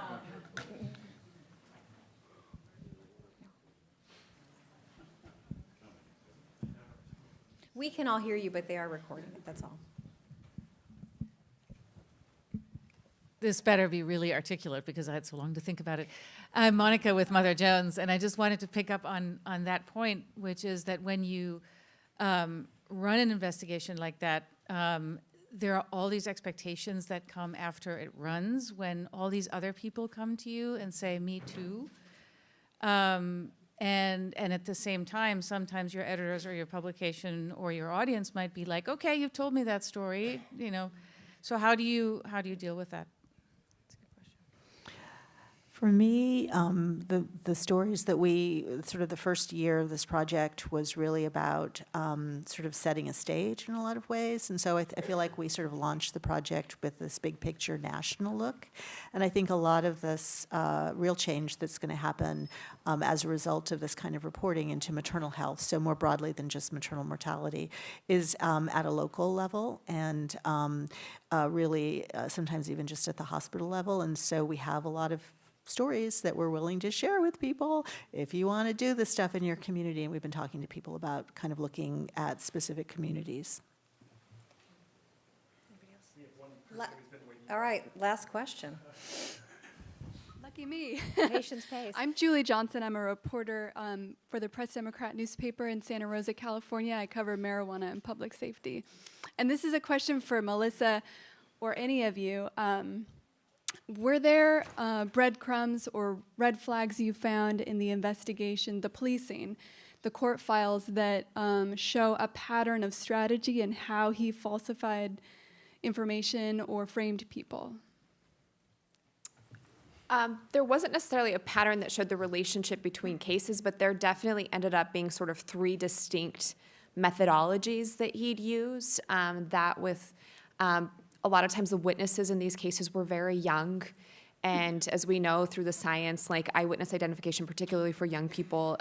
We can all hear you, but they are recording it, that's all. This better be really articulate because I had so long to think about it. I'm Monica with Mother Jones, and I just wanted to pick up on that point, which is that when you run an investigation like that, there are all these expectations that come after it runs when all these other people come to you and say, me too. And at the same time, sometimes your editors or your publication or your audience might be like, okay, you've told me that story, you know. So how do you deal with that? For me, the stories that sort of the first year of this project was really about sort of setting a stage in a lot of ways. And so I feel like we sort of launched the project with this big picture national look. And I think a lot of this real change that's going to happen as a result of this kind of reporting into maternal health, so more broadly than just maternal mortality, is at a local level and really sometimes even just at the hospital level. And so we have a lot of stories that we're willing to share with people if you want to do this stuff in your community. And we've been talking to people about kind of looking at specific communities. All right, last question. Lucky me. Patience pays. I'm Julie Johnson. I'm a reporter for the Press Democrat newspaper in Santa Rosa, California. I cover marijuana and public safety. And this is a question for Melissa or any of you. Were there breadcrumbs or red flags you found in the investigation, the policing, the court files that show a pattern of strategy in how he falsified information or framed people? There wasn't necessarily a pattern that showed the relationship between cases, but there definitely ended up being sort of 3 distinct methodologies that he'd use, that with a lot of times the witnesses in these cases were very young. And as we know through the science, like eyewitness identification, particularly for young people,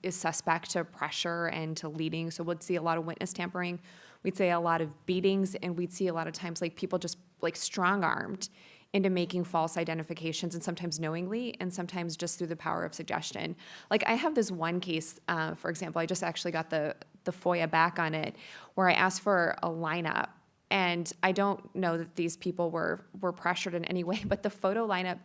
is suspect to pressure and to leading. So we'd see a lot of witness tampering. We'd see a lot of beatings, and we'd see a lot of times like people just like strong-armed into making false identifications, and sometimes knowingly, and sometimes just through the power of suggestion. Like I have this one case, for example, I just actually got the FOIA back on it, where I asked for a lineup. And I don't know that these people were pressured in any way, but the photo lineup,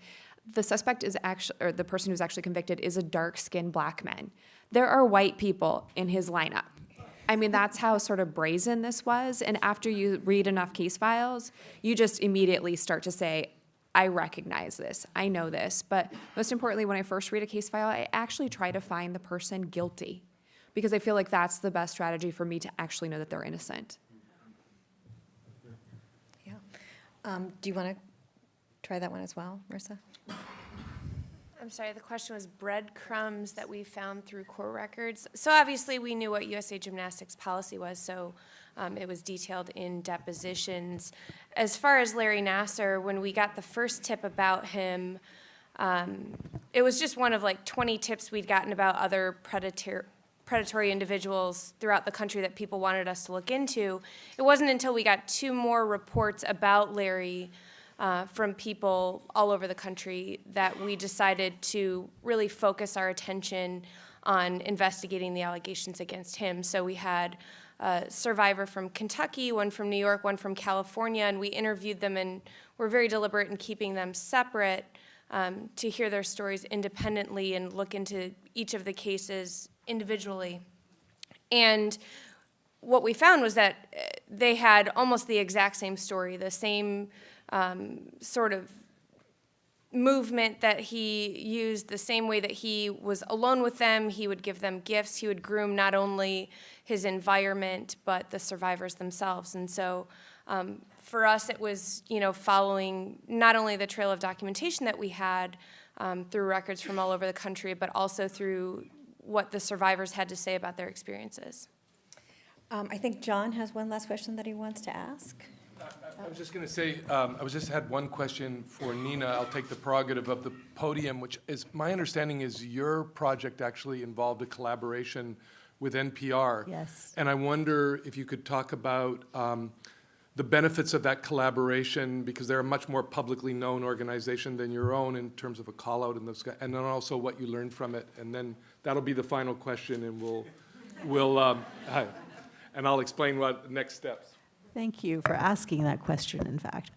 the suspect is actually, or the person who's actually convicted is a dark-skinned black man. There are white people in his lineup. I mean, that's how sort of brazen this was. And after you read enough case files, you just immediately start to say, I recognize this, I know this. But most importantly, when I first read a case file, I actually try to find the person guilty, because I feel like that's the best strategy for me to actually know that they're innocent. Do you want to try that one as well, Marissa? I'm sorry, the question was breadcrumbs that we found through court records. So obviously we knew what USA Gymnastics policy was, so it was detailed in depositions. As far as Larry Nasser, when we got the first tip about him, it was just one of like 20 tips we'd gotten about other predatory individuals throughout the country that people wanted us to look into. It wasn't until we got 2 more reports about Larry from people all over the country that we decided to really focus our attention on investigating the allegations against him. So we had a survivor from Kentucky, one from New York, one from California, and we interviewed them, and we're very deliberate in keeping them separate to hear their stories independently and look into each of the cases individually. And what we found was that they had almost the exact same story, the same sort of movement that he used, the same way that he was alone with them. He would give them gifts. He would groom not only his environment, but the survivors themselves. And so for us, it was, following not only the trail of documentation that we had through records from all over the country, but also through what the survivors had to say about their experiences. I think John has one last question that he wants to ask. I was just going to say, I just had one question for Nina. I'll take the prerogative of the podium, which is, my understanding is your project actually involved a collaboration with NPR. Yes. And I wonder if you could talk about the benefits of that collaboration, because they're a much more publicly known organization than your own in terms of a call out and those, and then also what you learned from it. And then that'll be the final question, and and I'll explain what next steps. Thank you for asking that question, in fact.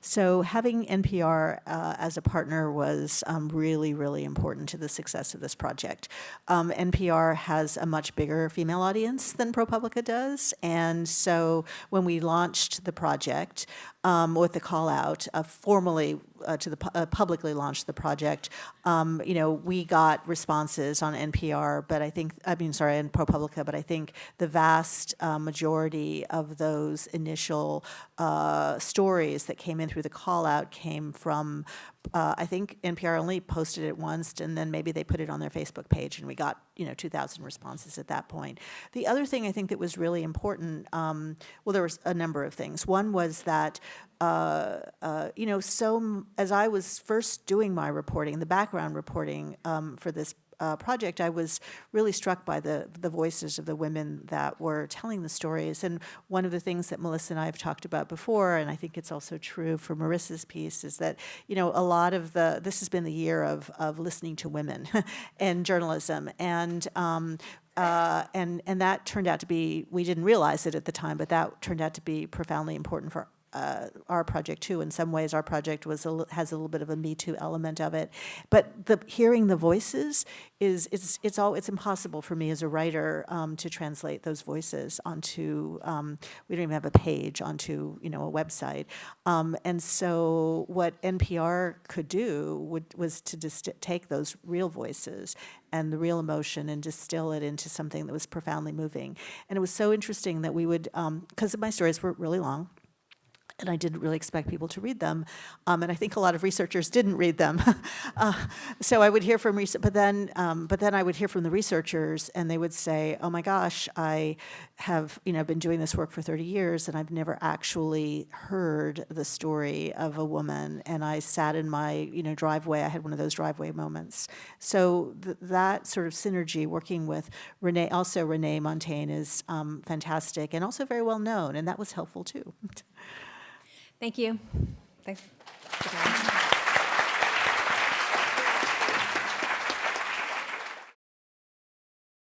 So having NPR as a partner was really, really important to the success of this project. NPR has a much bigger female audience than ProPublica does, and so when we launched the project with the call out, formally publicly launched the project, we got responses on NPR, but on ProPublica, but I think the vast majority of those initial stories that came in through the call out came from, I think NPR only posted it once, and then maybe they put it on their Facebook page, and we got 2,000 responses at that point. The other thing I think that was really important, there was a number of things. One was that as I was first doing my reporting, the background reporting for this project, I was really struck by the voices of the women that were telling the stories. And one of the things that Melissa and I have talked about before, and I think it's also true for Marissa's piece, is that, a lot of this has been the year of listening to women in journalism. And that turned out to be, we didn't realize it at the time, but that turned out to be profoundly important for our project too. In some ways, our project has a little bit of a Me Too element of it, but hearing the voices it's impossible for me as a writer to translate those voices onto. We don't even have a page onto a website, and so what NPR could do was to just take those real voices and the real emotion and distill it into something that was profoundly moving. And it was so interesting that we would, because my stories were really long, and I didn't really expect people to read them, and I think a lot of researchers didn't read them. So I would hear from but then I would hear from the researchers, and they would say, "Oh my gosh, I have been doing this work for 30 years, and I've never actually heard the story of a woman." And I sat in my driveway. I had one of those driveway moments. So that sort of synergy, working with Renee, also Renee Montaigne, is fantastic and also very well known, and that was helpful too. Thank you. Thanks.